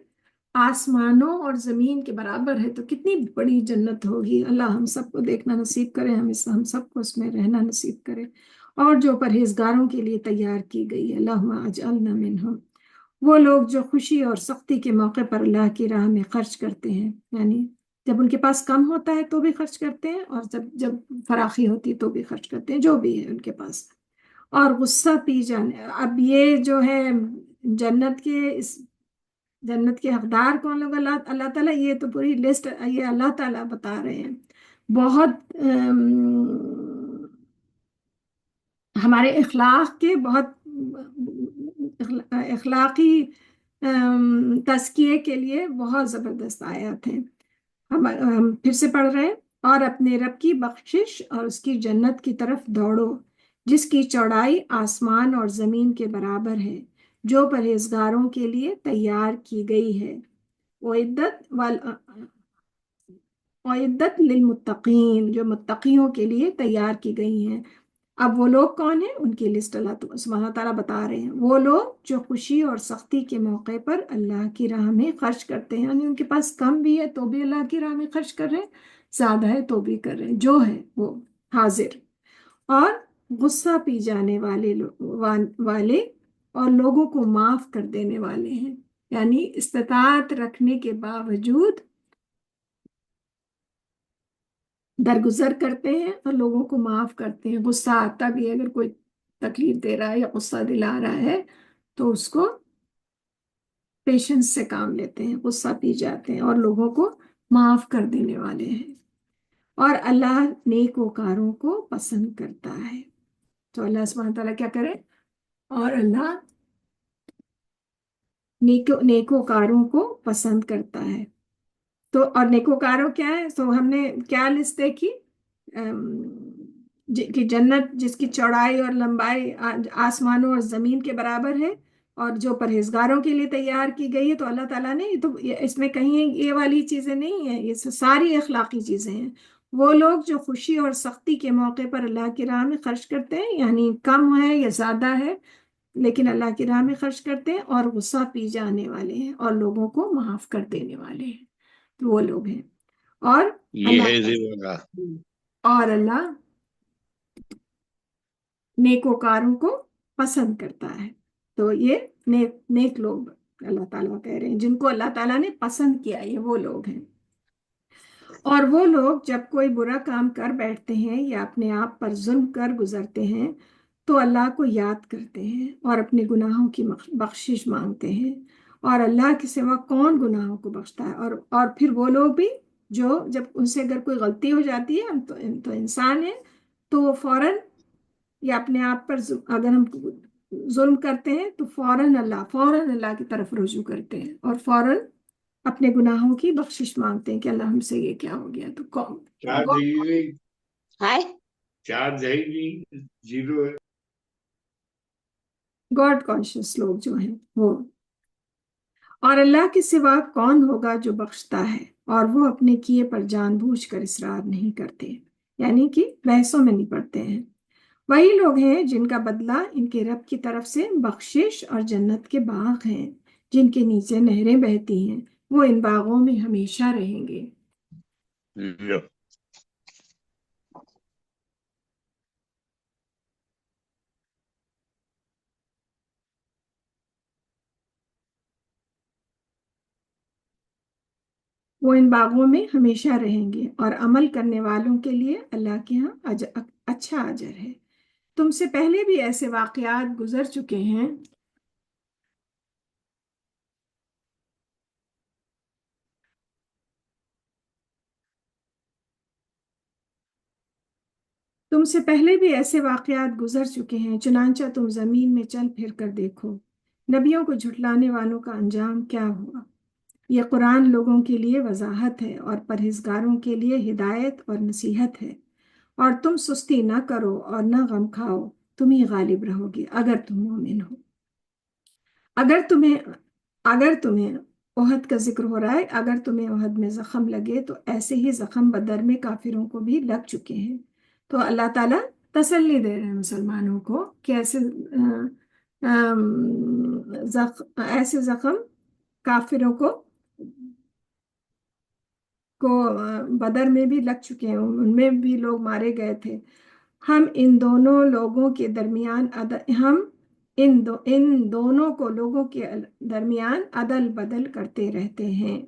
آسمانوں اور زمین کے برابر ہے۔ تو کتنی بڑی جنت ہوگی، اللہ ہم سب کو دیکھنا نصیب کرے، ہم سب کو اس میں رہنا نصیب کرے، اور جو پرہیزگاروں کے لیے تیار کی گئی ہے۔ اللہم اجعلنا منہم۔ وہ لوگ جو خوشی اور سختی کے موقع پر اللہ کی راہ میں خرچ کرتے ہیں، یعنی جب ان کے پاس کم ہوتا ہے تو بھی خرچ کرتے ہیں، اور جب فراخی ہوتی ہے تو بھی خرچ کرتے ہیں، جو بھی ہے ان کے پاس، اور غصہ پی جانے۔ اب یہ جو ہے جنت کے حقدار کون لوگ، اللہ تعالیٰ، یہ تو پوری لسٹ یہ اللہ تعالیٰ بتا رہے ہیں۔ بہت ہمارے اخلاق کے بہت اخلاقی تزکیے کے لیے بہت زبردست آیات ہیں۔ ہم پھر سے پڑھ رہے ہیں، اور اپنے رب کی بخشش اور اس کی جنت کی طرف دوڑو جس کی چوڑائی آسمان اور زمین کے برابر ہے، جو پرہیزگاروں کے لیے تیار کی گئی ہے، اعدت للمتقین، جو متقیوں کے لیے تیار کی گئی ہیں۔ اب وہ لوگ کون ہیں، ان کی لسٹ اللہ سبحانہ تعالیٰ بتا رہے ہیں۔ وہ لوگ جو خوشی اور سختی کے موقع پر اللہ کی راہ میں خرچ کرتے ہیں، یعنی ان کے پاس کم بھی ہے تو بھی اللہ کی راہ میں خرچ کر رہے ہیں، زیادہ ہے تو بھی کر رہے ہیں، جو ہے وہ حاضر، اور غصہ پی جانے والے اور لوگوں کو معاف کر دینے والے ہیں، یعنی استطاعت رکھنے کے باوجود درگزر کرتے ہیں اور لوگوں کو معاف کرتے ہیں۔ غصہ آتا بھی ہے، اگر کوئی تکلیف دے رہا ہے یا غصہ دلا رہا ہے تو اس کو پیشنس سے کام لیتے ہیں، غصہ پی جاتے ہیں، اور لوگوں کو معاف کر دینے والے ہیں، اور اللہ نیکوکاروں کو پسند کرتا ہے۔ تو اللہ سبحانہ تعالیٰ کیا کرے، اور اللہ نیکوکاروں کو پسند کرتا ہے۔ تو اور نیکوکاروں کیا ہے، تو ہم نے کیا لسٹ دیکھی، کہ جنت جس کی چوڑائی اور لمبائی آسمانوں اور زمین کے برابر ہے، اور جو پرہیزگاروں کے لیے تیار کی گئی ہے، تو اللہ تعالیٰ نے اس میں کہیں یہ والی چیزیں نہیں ہیں، یہ ساری اخلاقی چیزیں ہیں۔ وہ لوگ جو خوشی اور سختی کے موقع پر اللہ کی راہ میں خرچ کرتے ہیں، یعنی کم ہے یا زیادہ ہے لیکن اللہ کی راہ میں خرچ کرتے ہیں، اور غصہ پی جانے والے ہیں اور لوگوں کو معاف کر دینے والے ہیں، تو وہ لوگ ہیں۔ اور یہ ہے اللہ زیورہ۔ اور اللہ نیکوکاروں کو پسند کرتا ہے۔ تو یہ نیک لوگ اللہ تعالیٰ کہہ رہے ہیں، جن کو اللہ تعالیٰ نے پسند کیا، یہ وہ لوگ ہیں۔ اور وہ لوگ جب کوئی برا کام کر بیٹھتے ہیں یا اپنے آپ پر ظلم کر گزرتے ہیں تو اللہ کو یاد کرتے ہیں اور اپنے گناہوں کی بخشش مانگتے ہیں، اور اللہ کے سوا کون گناہوں کو بخشتا ہے۔ اور پھر وہ لوگ بھی جو جب ان سے اگر کوئی غلطی ہو جاتی ہے، ہم تو انسان ہیں، تو وہ فوراً یا اپنے آپ پر اگر ہم ظلم کرتے ہیں تو فوراً اللہ کی طرف رجوع کرتے ہیں، اور فوراً اپنے گناہوں کی بخشش مانگتے ہیں کہ اللہ ہم سے یہ کیا ہو گیا۔ تو چار ہے گی، زیرو ہے۔ گاڈ کانشیس لوگ جو ہیں وہ۔ اور اللہ کے سوا کون ہوگا جو بخشتا ہے، اور وہ اپنے کیے پر جان بوجھ کر اصرار نہیں کرتے، یعنی کہ بحثوں میں نہیں پڑتے ہیں۔ وہی لوگ ہیں جن کا بدلہ ان کے رب کی طرف سے بخشش اور جنت کے باغ ہیں جن کے نیچے نہریں بہتی ہیں، وہ ان باغوں میں ہمیشہ رہیں گے۔ زیرو۔ وہ ان باغوں میں ہمیشہ رہیں گے، اور عمل کرنے والوں کے لیے اللہ کے ہاں اچھا اجر ہے۔ تم سے پہلے بھی ایسے واقعات گزر چکے ہیں چنانچہ تم زمین میں چل پھر کر دیکھو نبیوں کو جھٹلانے والوں کا انجام کیا ہوا۔ یہ قرآن لوگوں کے لیے وضاحت ہے اور پرہیزگاروں کے لیے ہدایت اور نصیحت ہے۔ اور تم سستی نہ کرو اور نہ غم کھاؤ، تم ہی غالب رہو گے اگر تم مومن ہو۔ اگر تمہیں احد کا ذکر ہو رہا ہے، اگر تمہیں احد میں زخم لگے تو ایسے ہی زخم بدر میں کافروں کو بھی لگ چکے ہیں۔ تو اللہ تعالیٰ تسلی دے رہے ہیں مسلمانوں کو کہ ایسے زخم کافروں کو بدر میں بھی لگ چکے ہیں، ان میں بھی لوگ مارے گئے تھے۔ ہم ان دونوں کو لوگوں کے درمیان عدل بدل کرتے رہتے ہیں۔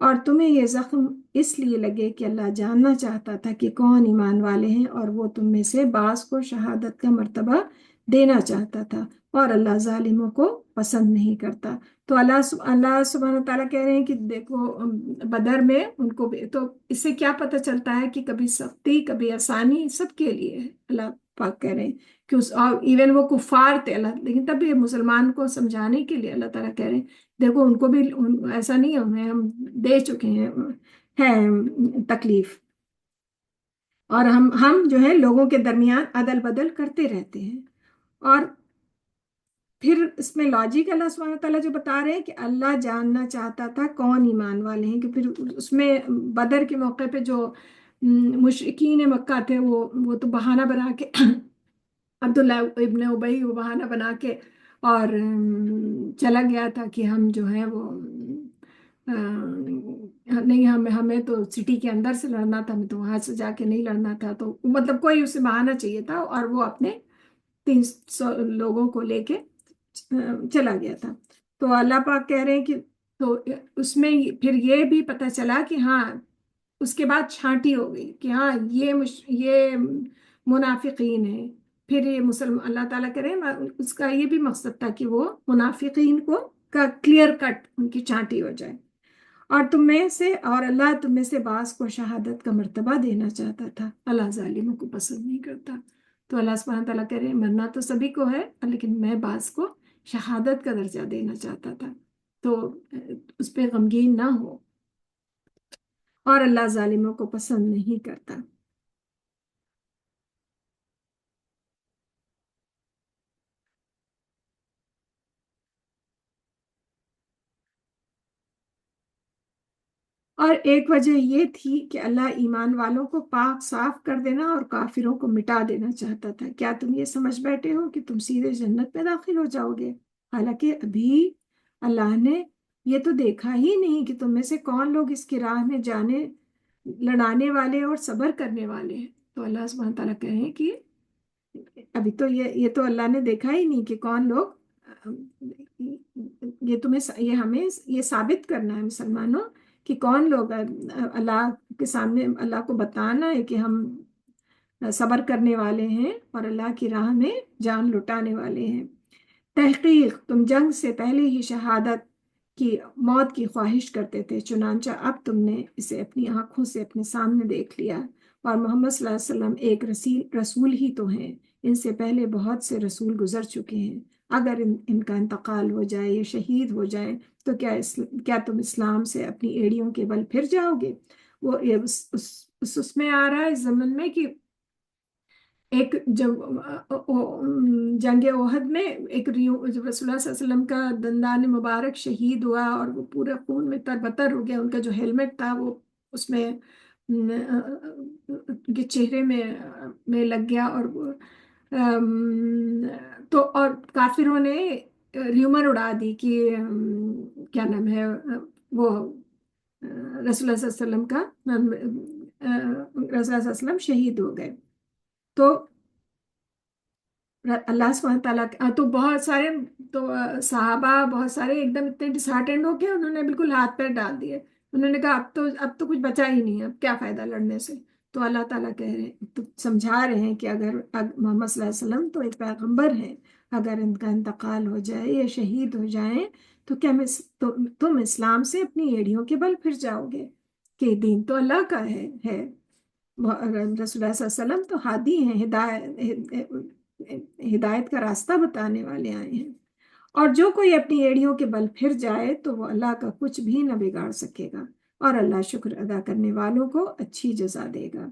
اور تمہیں یہ زخم اس لیے لگے کہ اللہ جاننا چاہتا تھا کہ کون ایمان والے ہیں، اور وہ تم میں سے بعض کو شہادت کا مرتبہ دینا چاہتا تھا، اور اللہ ظالموں کو پسند نہیں کرتا۔ تو اللہ سبحانہ تعالیٰ کہہ رہے ہیں کہ دیکھو بدر میں ان کو بھی، تو اس سے کیا پتہ چلتا ہے کہ کبھی سختی کبھی آسانی سب کے لیے ہے۔ اللہ پاک کہہ رہے ہیں کہ ایون وہ کفار تھے اللہ، لیکن تب بھی مسلمان کو سمجھانے کے لیے اللہ تعالیٰ کہہ رہے ہیں دیکھو ان کو بھی ایسا نہیں ہے، انہیں ہم دے چکے ہیں تکلیف، اور ہم جو ہے لوگوں کے درمیان عدل بدل کرتے رہتے ہیں۔ اور پھر اس میں لاجک اللہ سبحانہ تعالیٰ جو بتا رہے ہیں کہ اللہ جاننا چاہتا تھا کون ایمان والے ہیں، کہ پھر اس میں بدر کے موقع پہ جو مشرکین مکہ تھے وہ تو بہانہ بنا کے عبداللہ ابن ابی وہ بہانہ بنا کے اور چلا گیا تھا کہ ہم جو ہیں وہ نہیں، ہمیں تو سٹی کے اندر سے لڑنا تھا، ہمیں تو وہاں سے جا کے نہیں لڑنا تھا، تو مطلب کوئی اسے بہانہ چاہیے تھا، اور وہ اپنے 300 لوگوں کو لے کے چلا گیا تھا۔ تو اللہ پاک کہہ رہے ہیں کہ تو اس میں پھر یہ بھی پتہ چلا کہ ہاں اس کے بعد چھانٹی ہو گئی کہ ہاں یہ منافقین ہیں۔ پھر یہ اللہ تعالیٰ کہہ رہے ہیں اس کا یہ بھی مقصد تھا کہ وہ منافقین کا کلیئر کٹ ان کی چھانٹی ہو جائے۔ اور اللہ تم میں سے بعض کو شہادت کا مرتبہ دینا چاہتا تھا، اللہ ظالموں کو پسند نہیں کرتا۔ تو اللہ سبحانہ تعالیٰ کہہ رہے ہیں مرنا تو سبھی کو ہے، لیکن میں بعض کو شہادت کا درجہ دینا چاہتا تھا، تو اس پہ غمگین نہ ہو، اور اللہ ظالموں کو پسند نہیں کرتا۔ اور ایک وجہ یہ تھی کہ اللہ ایمان والوں کو پاک صاف کر دینا اور کافروں کو مٹا دینا چاہتا تھا۔ کیا تم یہ سمجھ بیٹھے ہو کہ تم سیدھے جنت میں داخل ہو جاؤ گے، حالانکہ ابھی اللہ نے یہ تو دیکھا ہی نہیں کہ تم میں سے کون لوگ اس کی راہ میں جانے لڑانے والے اور صبر کرنے والے ہیں۔ تو اللہ سبحانہ تعالیٰ کہہ رہے ہیں کہ ابھی تو یہ تو اللہ نے دیکھا ہی نہیں کہ کون لوگ، یہ ہمیں یہ ثابت کرنا ہے مسلمانوں کہ کون لوگ اللہ کے سامنے اللہ کو بتانا ہے کہ ہم صبر کرنے والے ہیں اور اللہ کی راہ میں جان لٹانے والے ہیں۔ تحقیق تم جنگ سے پہلے ہی شہادت کی موت کی خواہش کرتے تھے، چنانچہ اب تم نے اسے اپنی آنکھوں سے اپنے سامنے دیکھ لیا، اور محمد صلی اللہ علیہ وسلم ایک رسول ہی تو ہیں، ان سے پہلے بہت سے رسول گزر چکے ہیں۔ اگر ان کا انتقال ہو جائے یا شہید ہو جائے تو کیا تم اسلام سے اپنی ایڑیوں کے بل پھر جاؤ گے؟ وہ اس میں آ رہا ہے اس زمن میں کہ ایک جنگ احد میں ایک جب رسول اللہ صلی اللہ علیہ وسلم کا دندان مبارک شہید ہوا اور وہ پورے خون میں تربتر ہو گیا، ان کا جو ہیلمٹ تھا وہ اس میں کے چہرے میں لگ گیا، اور تو اور کافروں نے ریومر اڑا دی کہ کیا نام ہے وہ رسول اللہ صلی اللہ علیہ وسلم کا رسول اللہ صلی اللہ علیہ وسلم شہید ہو گئے۔ تو اللہ سبحانہ تعالیٰ تو بہت سارے تو صحابہ بہت سارے ایک دم اتنے ڈسہارٹنڈ ہو کے انہوں نے بالکل ہاتھ پیر ڈال دیے، انہوں نے کہا اب تو کچھ بچا ہی نہیں ہے، اب کیا فائدہ لڑنے سے۔ تو اللہ تعالیٰ کہہ رہے ہیں، تو سمجھا رہے ہیں کہ اگر محمد صلی اللہ علیہ وسلم تو ایک پیغمبر ہیں، اگر ان کا انتقال ہو جائے یا شہید ہو جائیں تو کیا تم اسلام سے اپنی ایڑیوں کے بل پھر جاؤ گے؟ کہ دین تو اللہ کا ہے۔ رسول اللہ صلی اللہ علیہ وسلم تو ہادی ہیں، ہدایت کا راستہ بتانے والے آئے ہیں، اور جو کوئی اپنی ایڑیوں کے بل پھر جائے تو وہ اللہ کا کچھ بھی نہ بگاڑ سکے گا، اور اللہ شکر ادا کرنے والوں کو اچھی جزا دے گا۔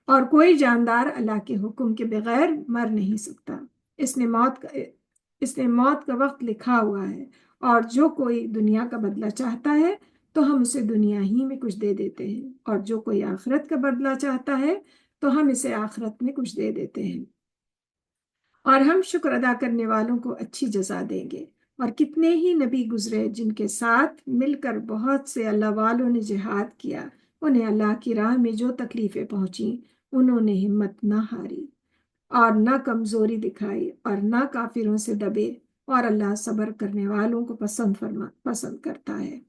اور کوئی جاندار اللہ کے حکم کے بغیر مر نہیں سکتا، اس نے موت کا وقت لکھا ہوا ہے، اور جو کوئی دنیا کا بدلہ چاہتا ہے تو ہم اسے دنیا ہی میں کچھ دے دیتے ہیں، اور جو کوئی آخرت کا بدلہ چاہتا ہے تو ہم اسے آخرت میں کچھ دے دیتے ہیں، اور ہم شکر ادا کرنے والوں کو اچھی جزا دیں گے۔ اور کتنے ہی نبی گزرے جن کے ساتھ مل کر بہت سے اللہ والوں نے جہاد کیا، انہیں اللہ کی راہ میں جو تکلیفیں پہنچیں انہوں نے ہمت نہ ہاری اور نہ کمزوری دکھائی اور نہ کافروں سے دبے، اور اللہ صبر کرنے والوں کو پسند کرتا ہے۔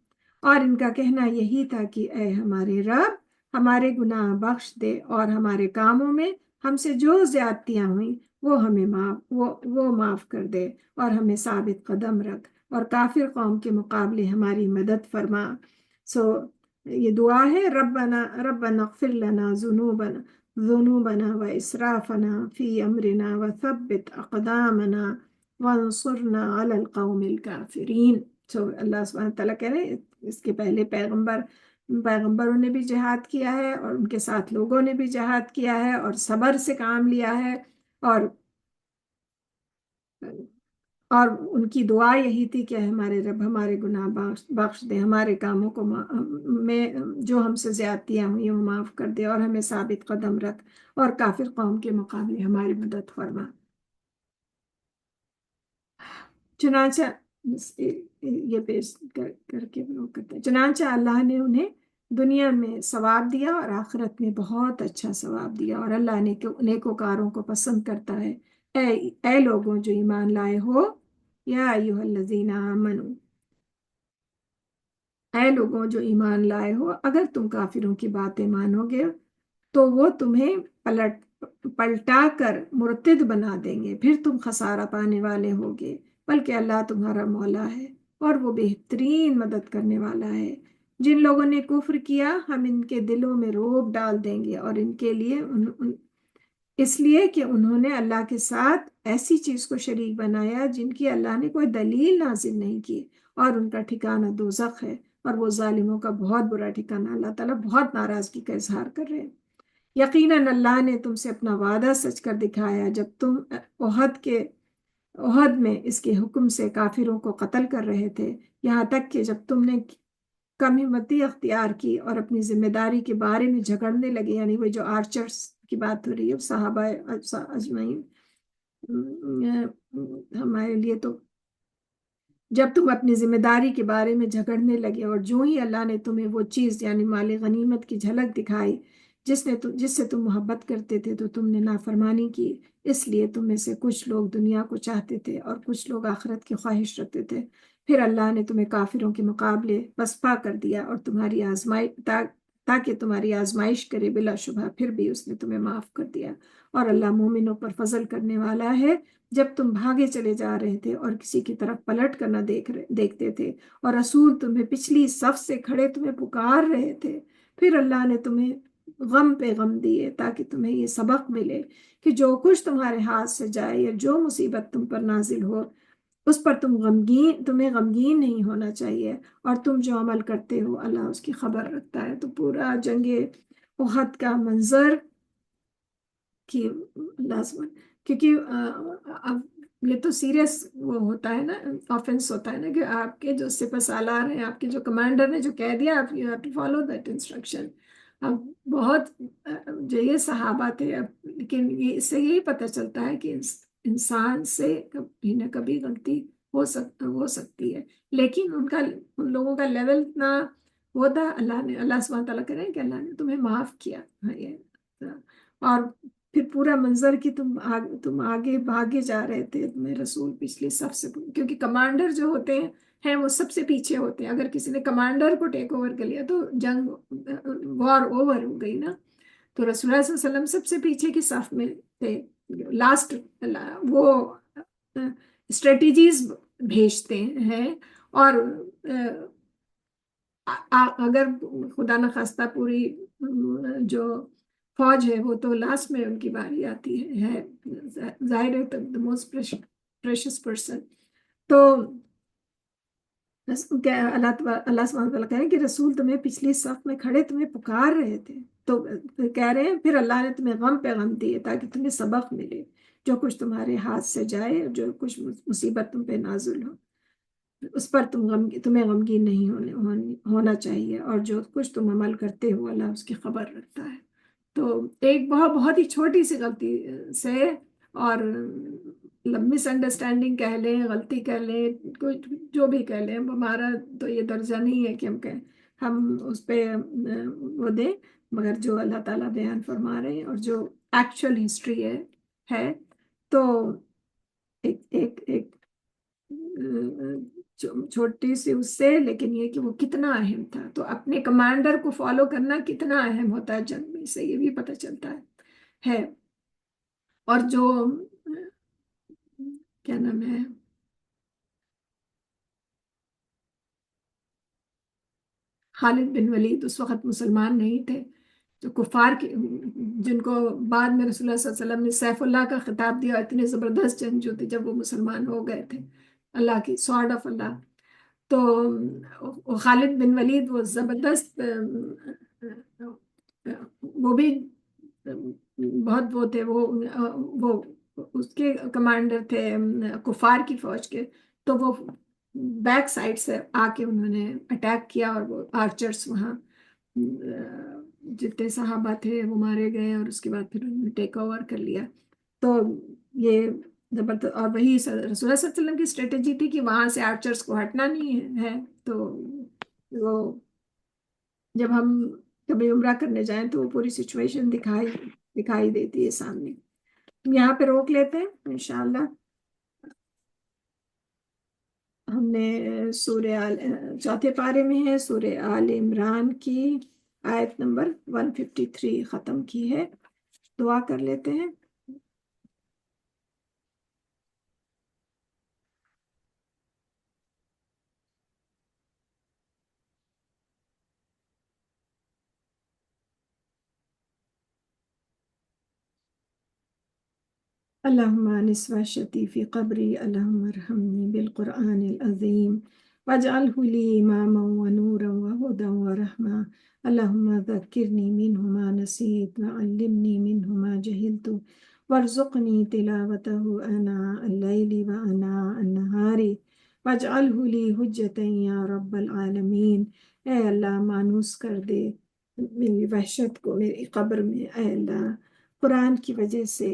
اور ان کا کہنا یہی تھا کہ اے ہمارے رب، ہمارے گناہ بخش دے، اور ہمارے کاموں میں ہم سے جو زیادتیاں ہوئیں وہ ہمیں معاف کر دے، اور ہمیں ثابت قدم رکھ، اور کافر قوم کے مقابلے ہماری مدد فرما۔ یہ دعا ہے، ربنا اغفر لنا ذنوبنا واسرافنا فی امرنا وثبت اقدامنا وانصرنا علی القوم الکافرین۔ اللہ سبحانہ تعالیٰ کہہ رہے ہیں اس کے پہلے پیغمبروں نے بھی جہاد کیا ہے، اور ان کے ساتھ لوگوں نے بھی جہاد کیا ہے اور صبر سے کام لیا ہے، اور ان کی دعا یہی تھی کہ ہمارے رب ہمارے گناہ بخش دے، ہمارے کاموں کو میں جو ہم سے زیادتیاں ہوئی وہ معاف کر دے، اور ہمیں ثابت قدم رکھ، اور کافر قوم کے مقابلے ہماری مدد فرما۔ چنانچہ یہ پیش کر کے وہ کرتے ہیں، چنانچہ اللہ نے انہیں دنیا میں ثواب دیا اور آخرت میں بہت اچھا ثواب دیا، اور اللہ نے نیکوکاروں کو پسند کرتا ہے۔ اے لوگوں جو ایمان لائے ہو، یا ایھا الذین آمنو، اے لوگوں جو ایمان لائے ہو، اگر تم کافروں کی باتیں مانو گے تو وہ تمہیں پلٹا کر مرتد بنا دیں گے، پھر تم خسارہ پانے والے ہوگے، بلکہ اللہ تمہارا مولا ہے اور وہ بہترین مدد کرنے والا ہے۔ جن لوگوں نے کفر کیا ہم ان کے دلوں میں رعب ڈال دیں گے، اور ان کے لیے اس لیے کہ انہوں نے اللہ کے ساتھ ایسی چیز کو شریک بنایا جن کی اللہ نے کوئی دلیل نازل نہیں کی، اور ان کا ٹھکانہ دوزخ ہے، اور وہ ظالموں کا بہت برا ٹھکانہ۔ اللہ تعالیٰ بہت ناراضگی کا اظہار کر رہے ہیں۔ یقیناً اللہ نے تم سے اپنا وعدہ سچ کر دکھایا جب تم احد میں اس کے حکم سے کافروں کو قتل کر رہے تھے، یہاں تک کہ جب تم نے کم ہمتی اختیار کی اور اپنی ذمہ داری کے بارے میں جھگڑنے لگے، یعنی وہ جو آرچرس کی بات ہو رہی ہے صحابہ اجمعین، ہمارے لیے تو جب تم اپنی ذمہ داری کے بارے میں جھگڑنے لگے اور جو ہی اللہ نے تمہیں وہ چیز یعنی مال غنیمت کی جھلک دکھائی جس سے تم محبت کرتے تھے تو تم نے نافرمانی کی، اس لیے تم میں سے کچھ لوگ دنیا کو چاہتے تھے اور کچھ لوگ آخرت کی خواہش رکھتے تھے، پھر اللہ نے تمہیں کافروں کے مقابلے پسپا کر دیا اور تمہاری تاکہ تمہاری آزمائش کرے، بلا شبہ پھر بھی اس نے تمہیں معاف کر دیا، اور اللہ مومنوں پر فضل کرنے والا ہے۔ جب تم بھاگے چلے جا رہے تھے اور کسی کی طرف پلٹ کر نہ دیکھتے تھے اور رسول تمہیں پچھلی صف سے کھڑے تمہیں پکار رہے تھے، پھر اللہ نے تمہیں غم پہ غم دیے تاکہ تمہیں یہ سبق ملے کہ جو کچھ تمہارے ہاتھ سے جائے یا جو مصیبت تم پر نازل ہو اس پر تمہیں غمگین نہیں ہونا چاہیے، اور تم جو عمل کرتے ہو اللہ اس کی خبر رکھتا ہے۔ تو پورا جنگ احد کا منظر کہ لازمن، کیونکہ اب یہ تو سیریس وہ ہوتا ہے نا، آفنس ہوتا ہے نا کہ آپ کے جو سپہ سالار ہیں، آپ کے جو کمانڈر نے جو کہہ دیا آپ you have to follow that instruction. اب بہت جو یہ صحابہ تھے، اب لیکن اس سے یہی پتہ چلتا ہے کہ انسان سے کبھی نہ کبھی غلطی ہو سکتی ہے، لیکن ان لوگوں کا لیول اتنا وہ تھا، اللہ سبحانہ تعالیٰ کریں کہ اللہ نے تمہیں معاف کیا۔ اور پھر پورا منظر کہ تم آگے بھاگے جا رہے تھے، تمہیں رسول پچھلی صف سے، کیونکہ کمانڈر جو ہوتے ہیں وہ سب سے پیچھے ہوتے ہیں، اگر کسی نے کمانڈر کو ٹیک اوور کر لیا تو جنگ وار اوور ہو گئی نا۔ تو رسول اللہ صلی اللہ علیہ وسلم سب سے پیچھے کی صف میں تھے، لاسٹ وہ اسٹریٹجیز بھیجتے ہیں، اور اگر خدا نخواستہ پوری جو فوج ہے وہ تو لاسٹ میں ان کی باری آتی ہے، ظاہر ہے موسٹ پریشس پرسن۔ تو اللہ سبحانہ تعالیٰ کہہ رہے ہیں کہ رسول تمہیں پچھلی صف میں کھڑے تمہیں پکار رہے تھے، تو کہہ رہے ہیں پھر اللہ نے تمہیں غم پہ غم دیے تاکہ تمہیں سبق ملے، جو کچھ تمہارے ہاتھ سے جائے، جو کچھ مصیبت تم پہ نازل ہو اس پر تمہیں غمگین نہیں ہونا چاہیے، اور جو کچھ تم عمل کرتے ہو اللہ اس کی خبر رکھتا ہے۔ تو ایک بہت ہی چھوٹی سی غلطی سے، اور مس انڈرسٹینڈنگ کہہ لیں، غلطی کہہ لیں، کوئی جو بھی کہہ لیں، ہمارا تو یہ درجہ نہیں ہے کہ ہم اس پہ وہ دیں، مگر جو اللہ تعالیٰ بیان فرما رہے ہیں اور جو ایکچوئل ہسٹری ہے تو ایک چھوٹی سی اس سے، لیکن یہ کہ وہ کتنا اہم تھا، تو اپنے کمانڈر کو فالو کرنا کتنا اہم ہوتا ہے جنگ میں، سے یہ بھی پتہ چلتا ہے۔ اور جو کیا نام ہے، خالد بن ولید اس وقت مسلمان نہیں تھے، جو کفار کے جن کو بعد میں رسول اللہ صلی اللہ علیہ وسلم نے سیف اللہ کا خطاب دیا، اتنے زبردست جنگجو تھے جب وہ مسلمان ہو گئے تھے، اللہ کی سوارڈ آف اللہ۔ تو خالد بن ولید وہ زبردست، وہ بھی بہت وہ تھے، وہ اس کے کمانڈر تھے کفار کی فوج کے، تو وہ بیک سائڈ سے آ کے انہوں نے اٹیک کیا، اور وہ آرچرس وہاں جتنے صحابہ تھے وہ مارے گئے، اور اس کے بعد پھر انہوں نے ٹیک اوور کر لیا۔ تو یہ زبردست، اور وہی رسول اللہ صلی اللہ علیہ وسلم کی اسٹریٹجی تھی کہ وہاں سے آرچرس کو ہٹنا نہیں ہے۔ تو وہ جب ہم کبھی عمرہ کرنے جائیں تو وہ پوری سچویشن دکھائی دیتی ہے سامنے۔ یہاں پہ روک لیتے ہیں انشاءاللہ۔ ہم نے چوتھے پارے میں ہے سورہ آل عمران کی آیت نمبر 153 ختم کی ہے، دعا کر لیتے ہیں۔ اللهم انس وحشتي في قبري، اللهم ارحمني بالقرآن العظيم واجعله لي إماما ونورا وهدى ورحمة، اللهم ذكرني منه ما نسيت وعلمني منه ما جهلت وارزقني تلاوته آناء الليل وآناء النهار واجعله لي حجة يا رب العالمين۔ اے اللہ مانوس کر دے میری وحشت کو میری قبر میں، اے اللہ قرآن کی وجہ سے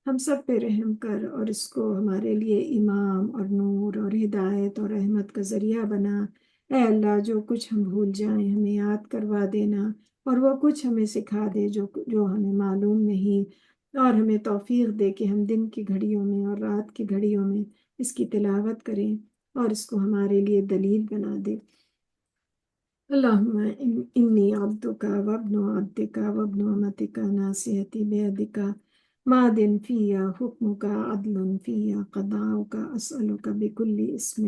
ہم سب پہ رحم کر اور اس کو ہمارے لیے امام اور نور اور ہدایت اور رحمت کا ذریعہ بنا۔ اے اللہ جو کچھ ہم بھول جائیں ہمیں یاد کروا دینا، اور وہ کچھ ہمیں سکھا دے جو ہمیں معلوم نہیں، اور ہمیں توفیق دے کہ ہم دن کی گھڑیوں میں اور رات کی گھڑیوں میں اس کی تلاوت کریں اور اس کو ہمارے لیے دلیل بنا دے۔ اللہم انی عبدک وابن عبدک وابن امتک ناصیتی بیدک ماض فی حکمک عدل فی قضاؤک اسألک بکل اسم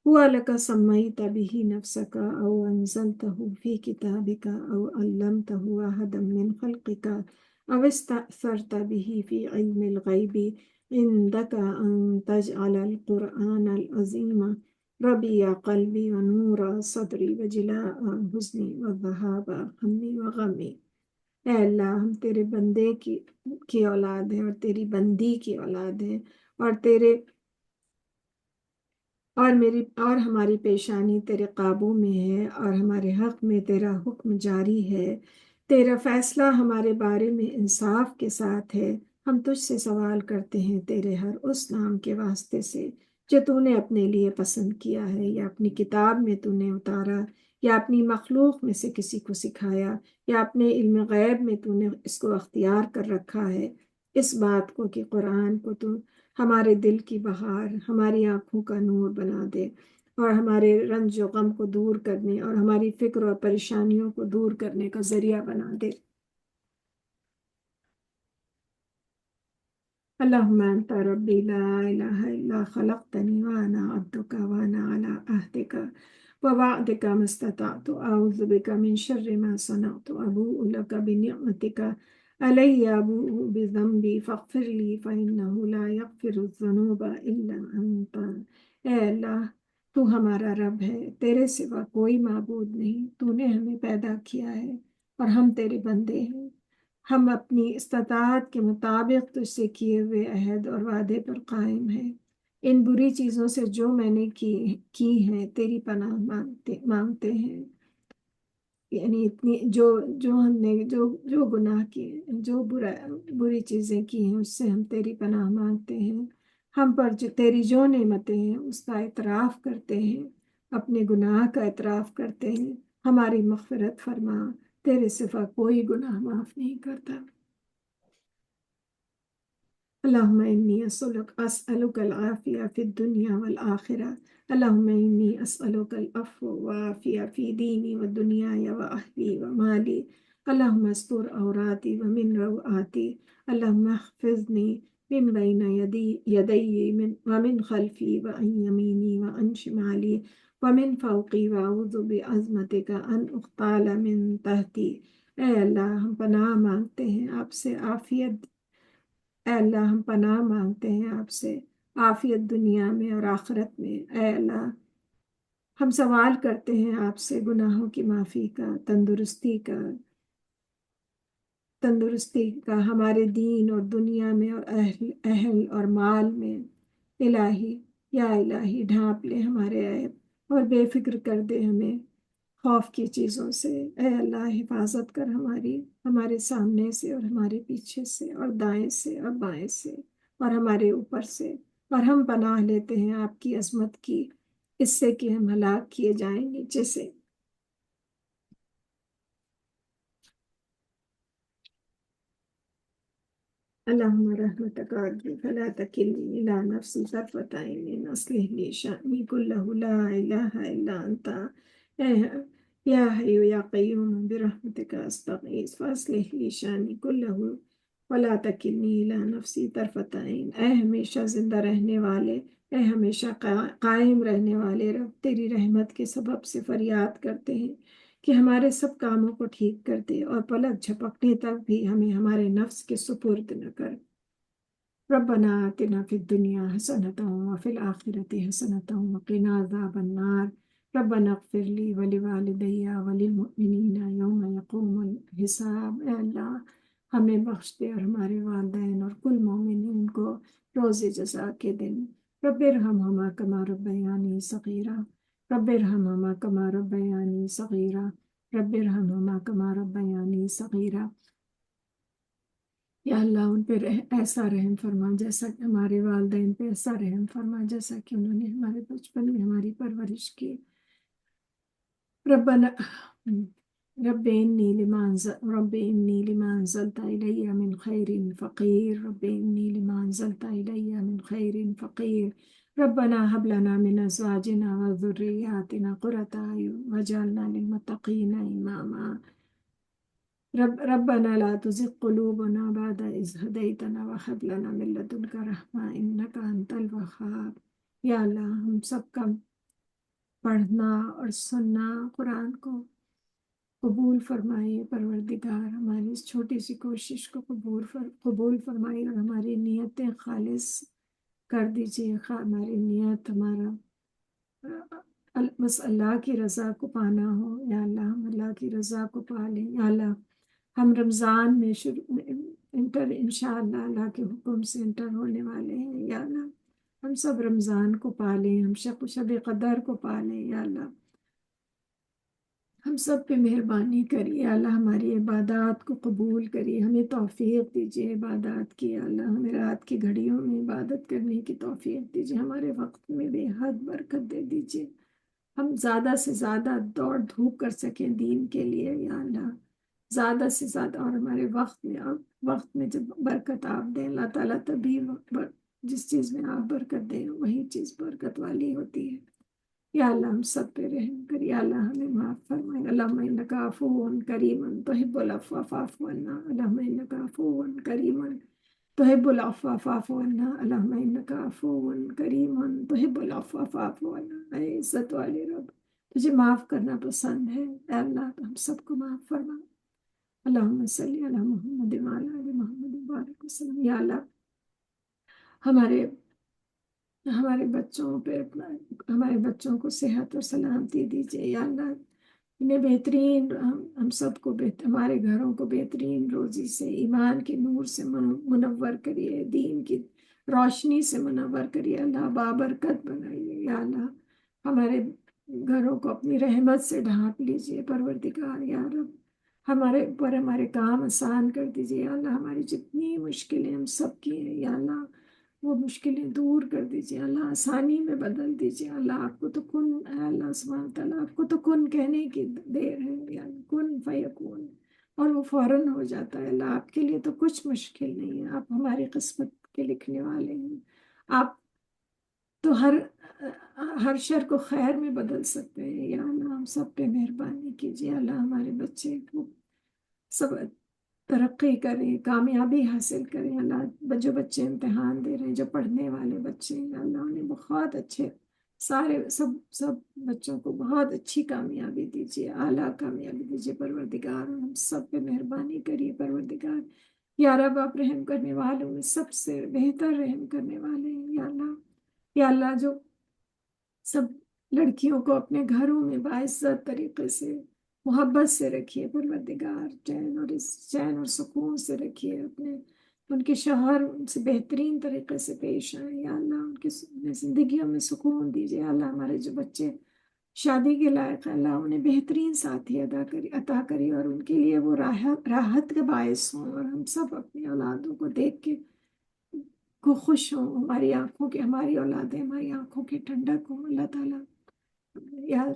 هو لک سمیت به نفسک او انزلته فی کتابک او علمته احدا من خلقک او استأثرت به فی علم الغیب عندک ان تجعل القرآن العظیم ربیع قلبی و نور صدری و جلاء حزنی و ذہاب غمی و غمی۔ اے اللہ ہم تیرے بندے کی اولاد ہیں اور تیری بندی کی اولاد ہیں، اور اور ہماری پیشانی تیرے قابو میں ہے، اور ہمارے حق میں تیرا حکم جاری ہے، تیرا فیصلہ ہمارے بارے میں انصاف کے ساتھ ہے۔ ہم تجھ سے سوال کرتے ہیں تیرے ہر اس نام کے واسطے سے جو تو نے اپنے لیے پسند کیا ہے، یا اپنی کتاب میں تو نے اتارا، یا اپنی مخلوق میں سے کسی کو سکھایا، یا اپنے علم غیب میں تو نے اس کو اختیار کر رکھا ہے، اس بات کو کہ قرآن کو تو ہمارے دل کی بہار، ہماری آنکھوں کا نور بنا دے، اور ہمارے رنج و غم کو دور کرنے اور ہماری فکر اور پریشانیوں کو دور کرنے کا ذریعہ بنا دے۔ اللہم انت ربی لا الہ الا خلقتنی وانا عبدک وانا علی عہدک ووعدک ما استطعت اعوذ بک من شر ما صنعت ابوء لک بنعمتک علی ابوء بذنبی فاغفر لی فانہ لا یغفر الذنوب الا انت۔ اے اللہ تو ہمارا رب ہے، تیرے سوا کوئی معبود نہیں، تو نے ہمیں پیدا کیا ہے اور ہم تیرے بندے ہیں۔ ہم اپنی استطاعت کے مطابق تجھ سے کیے ہوئے عہد اور وعدے پر قائم ہیں۔ ان بری چیزوں سے جو میں نے کی ہیں تیری پناہ مانگتے ہیں، یعنی جو ہم نے جو گناہ کیے، جو بری چیزیں کی ہیں اس سے ہم تیری پناہ مانگتے ہیں۔ ہم پر تیری جو نعمتیں ہیں اس کا اعتراف کرتے ہیں، اپنے گناہ کا اعتراف کرتے ہیں۔ ہماری مغفرت فرما، تیرے سوا کوئی گناہ معاف نہیں کرتا۔ اللہم انی اسألک العافیہ فی الدنیا والآخرہ، اللہم انی اسألک العفو والعافیہ فی دینی و دنیای و اہلی و مالی، اللہم استر عوراتی ومن روآتی، اللہم احفظنی من بین یدی ومن خلفی وعن یمینی وعن شمالی ومن فوقی واعوذ بعظمتک ان اغتال من تحتی۔ اے اللہ ہم پناہ مانگتے ہیں آپ سے عافیت، اے اللہ ہم پناہ مانگتے ہیں آپ سے عافیت دنیا میں اور آخرت میں۔ اے اللہ ہم سوال کرتے ہیں آپ سے گناہوں کی معافی کا، تندرستی کا ہمارے دین اور دنیا میں اور اہل اور مال میں۔ الہی یا الہی ڈھانپ لے ہمارے عیب اور بے فکر کر دے ہمیں خوف کی چیزوں سے۔ اے اللہ حفاظت کر ہمارے سامنے سے اور ہمارے پیچھے سے اور دائیں سے اور بائیں سے اور ہمارے اوپر سے، اور ہم پناہ لیتے ہیں آپ کی عظمت کی، اس سے کہ ہم ہلاک کیے جائیں نیچے سے۔ اللہم رحمتک ارجو فلا تکلنی الی نفسی طرفۃ عین اصلح لی شأنی کلہ لا الہ الا انت یا حی یا قیوم برحمتک استغیث فاصلح لی شأنی کلہ ولا تکلنی الی نفسی طرفۃ عین۔ اے ہمیشہ زندہ رہنے والے، اے ہمیشہ قائم رہنے والے رب، تیری رحمت کے سبب سے فریاد کرتے ہیں کہ ہمارے سب کاموں کو ٹھیک کر دے، اور پلک جھپکنے تک بھی ہمیں ہمارے نفس کے سپرد نہ کر۔ ربنا آتنا فی الدنیا حسنۃ وفی الآخرۃ حسنۃ وقنا عذاب النار۔ ربنا اغفر لی ولوالدی وللمؤمنین یوم یقوم الحساب۔ اے اللہ ہمیں بخش دے اور ہمارے والدین اور کل مومنین کو روز جزا کے دن۔ رب ارحمہما کما ربیانی صغیرا۔ رب ارحمہما کما ربیانی صغیرا، رب ارحمہما کما ربیانی صغیرا۔ یا اللہ ان پہ ایسا رحم فرما جیسا کہ ہمارے والدین پہ ایسا رحم فرما جیسا کہ انہوں نے ہمارے بچپن میں ہماری پرورش کی۔ ربنا رب انی لما انزلت الی من خیر فقیر، رب انی لما انزلت الی من خیر فقیر، ربنا هب لنا من ازواجنا وذریاتنا قرۃ اعین واجعلنا للمتقین اماما۔ ربنا لا تزغ قلوبنا بعد إذ هديتنا وهب لنا من لدنك رحمة إنك أنت الوهاب۔ یا اللہ ہم سب کا پڑھنا اور سننا قرآن کو قبول فرمائے پروردگار، ہماری اس چھوٹی سی کوشش کو قبول فرمائے اور ہماری نیتیں خالص کر دیجیے۔ ہماری نیت ہمارا بس اللہ کی رضا کو پانا ہو۔ یا اللہ ہم اللہ کی رضا کو پا لیں۔ یا اللہ ہم رمضان میں انشاءاللہ اللہ کے حکم سے انٹر ہونے والے ہیں۔ یا اللہ ہم سب رمضان کو پالیں، ہم شب قدر کو پالیں۔ یا اللہ ہم سب پہ مہربانی کریے۔ یا اللہ ہماری عبادات کو قبول کریے، ہمیں توفیق دیجیے عبادات کی۔ یا اللہ ہمیں رات کی گھڑیوں میں عبادت کرنے کی توفیق دیجیے، ہمارے وقت میں بے حد برکت دے دیجیے، ہم زیادہ سے زیادہ دوڑ دھوپ کر سکیں دین کے لیے۔ یا اللہ زیادہ سے زیادہ، اور ہمارے وقت میں جب برکت آپ دیں اللہ تعالیٰ، تبھی جس چیز میں آپ برکت دیں وہی چیز برکت والی ہوتی ہے۔ یا اللہ ہم سب پہ رحم کر، یا اللہ ہمیں معاف فرمائے۔ اللہم انک عفو کریم تحب العفو فاعف عنا، اللہم انک عفو کریم تحب العفو فاعف عنا، اللہم انک عفو کریم تحب العفو فاعف عنا۔ اے عزت والے رب، تجھے معاف کرنا پسند ہے، اے اللہ تو ہم سب کو معاف فرما۔ اللہم صلی علی محمد وعلی آل محمد وبارک وسلم۔ یا اللہ ہمارے بچوں کو صحت اور سلامتی دیجیے۔ یا اللہ انہیں بہترین، ہم سب کو ہمارے گھروں کو بہترین روزی سے، ایمان کے نور سے منور کریے، دین کی روشنی سے منور کریے، اللہ بابرکت بنائیے۔ یا اللہ ہمارے گھروں کو اپنی رحمت سے ڈھانپ لیجیے پروردگار۔ یا رب ہمارے اوپر ہمارے کام آسان کر دیجیے۔ یا اللہ ہماری جتنی مشکلیں ہم سب کی ہیں، یا اللہ وہ مشکلیں دور کر دیجیے، اللہ آسانی میں بدل دیجیے۔ اللہ آپ کو تو کن، اے اللہ سبحانہ تعالیٰ آپ کو تو کن کہنے کی دیر ہے، یا کن فیکون، اور وہ فوراً ہو جاتا ہے۔ اللہ آپ کے لیے تو کچھ مشکل نہیں ہے، آپ ہماری قسمت کے لکھنے والے ہیں، آپ تو ہر شر کو خیر میں بدل سکتے ہیں۔ یا اللہ ہم سب پہ مہربانی کیجیے، اللہ ہمارے بچے کو سب ترقی کریں، کامیابی حاصل کریں۔ اللہ جو بچے امتحان دے رہے ہیں، جو پڑھنے والے بچے ہیں، اللہ انہیں بہت اچھے، سب بچوں کو بہت اچھی کامیابی دیجیے، اعلیٰ کامیابی دیجیے پروردگار، اور ہم سب پہ مہربانی کریے پروردگار۔ یا رب آپ رحم کرنے والوں میں سب سے بہتر رحم کرنے والے ہیں۔ یا اللہ جو سب لڑکیوں کو اپنے گھروں میں باعزت طریقے سے محبت سے رکھیے پروردگار، چین اور سکون سے رکھیے، ان کے شوہر ان سے بہترین طریقے سے پیش آئیں۔ یا اللہ ان کی زندگیوں میں سکون دیجیے۔ اللہ ہمارے جو بچے شادی کے لائق ہیں، اللہ انہیں بہترین ساتھی عطا کری، اور ان کے لیے وہ راحت کا باعث ہوں، اور ہم سب اپنی اولادوں کو دیکھ کے خوش ہوں، ہماری اولادیں ہماری آنکھوں کی ٹھنڈک ہوں۔ اللہ تعالیٰ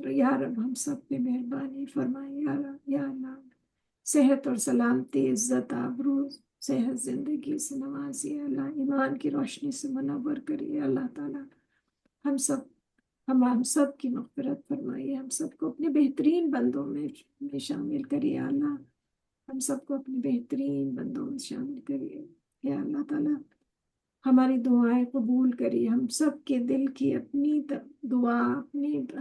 یا رب ہم سب پہ مہربانی فرمائے۔ یا اللہ صحت اور سلامتی، عزت آبرو، صحت زندگی سے نوازیے، اللہ ایمان کی روشنی سے منور کریے۔ اللہ تعالیٰ ہم سب کی مغفرت فرمائیے، ہم سب کو اپنے بہترین بندوں میں شامل کریے۔ اللہ ہم سب کو اپنے بہترین بندوں میں شامل کریے۔ یا اللہ تعالیٰ ہماری دعائیں قبول کریے، ہم سب کے دل کی اپنی دعا،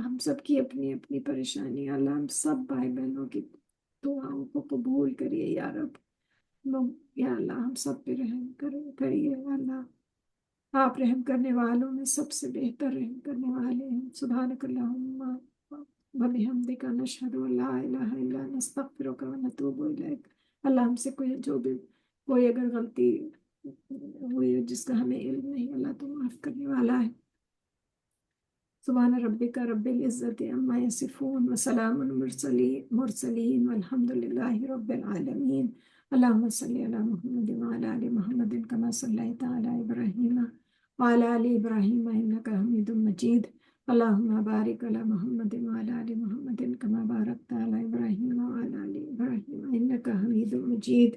ہم سب کی اپنی اپنی پریشانی، اللہ ہم سب بھائی بہنوں کی دعاؤں کو قبول کریے۔ یا رب یا اللہ ہم سب پہ رحم کریے۔ اللہ آپ رحم کرنے والوں میں سب سے بہتر رحم کرنے والے ہیں۔ سبحانک اللہم وبحمدک نشہد ان لا الہ الا انت نستغفرک ونتوب الیک۔ اللہ ہم سے کوئی اگر غلطی ہوئی جس کا ہمیں علم نہیں، اللہ تو معاف کرنے والا ہے۔ سبحان ربک رب العزت عما یصفون وسلام المرسلین والحمد للہ رب العالمین اللہم صلی علی محمد وعلی آل محمد کما صلیت علی ابراہیم وعلی آل ابراہیم انک حمید مجید اللہم بارک علی محمد وعلی آل محمد کما بارکت علی ابراہیم وعلی آل ابراہیم انک حمید مجید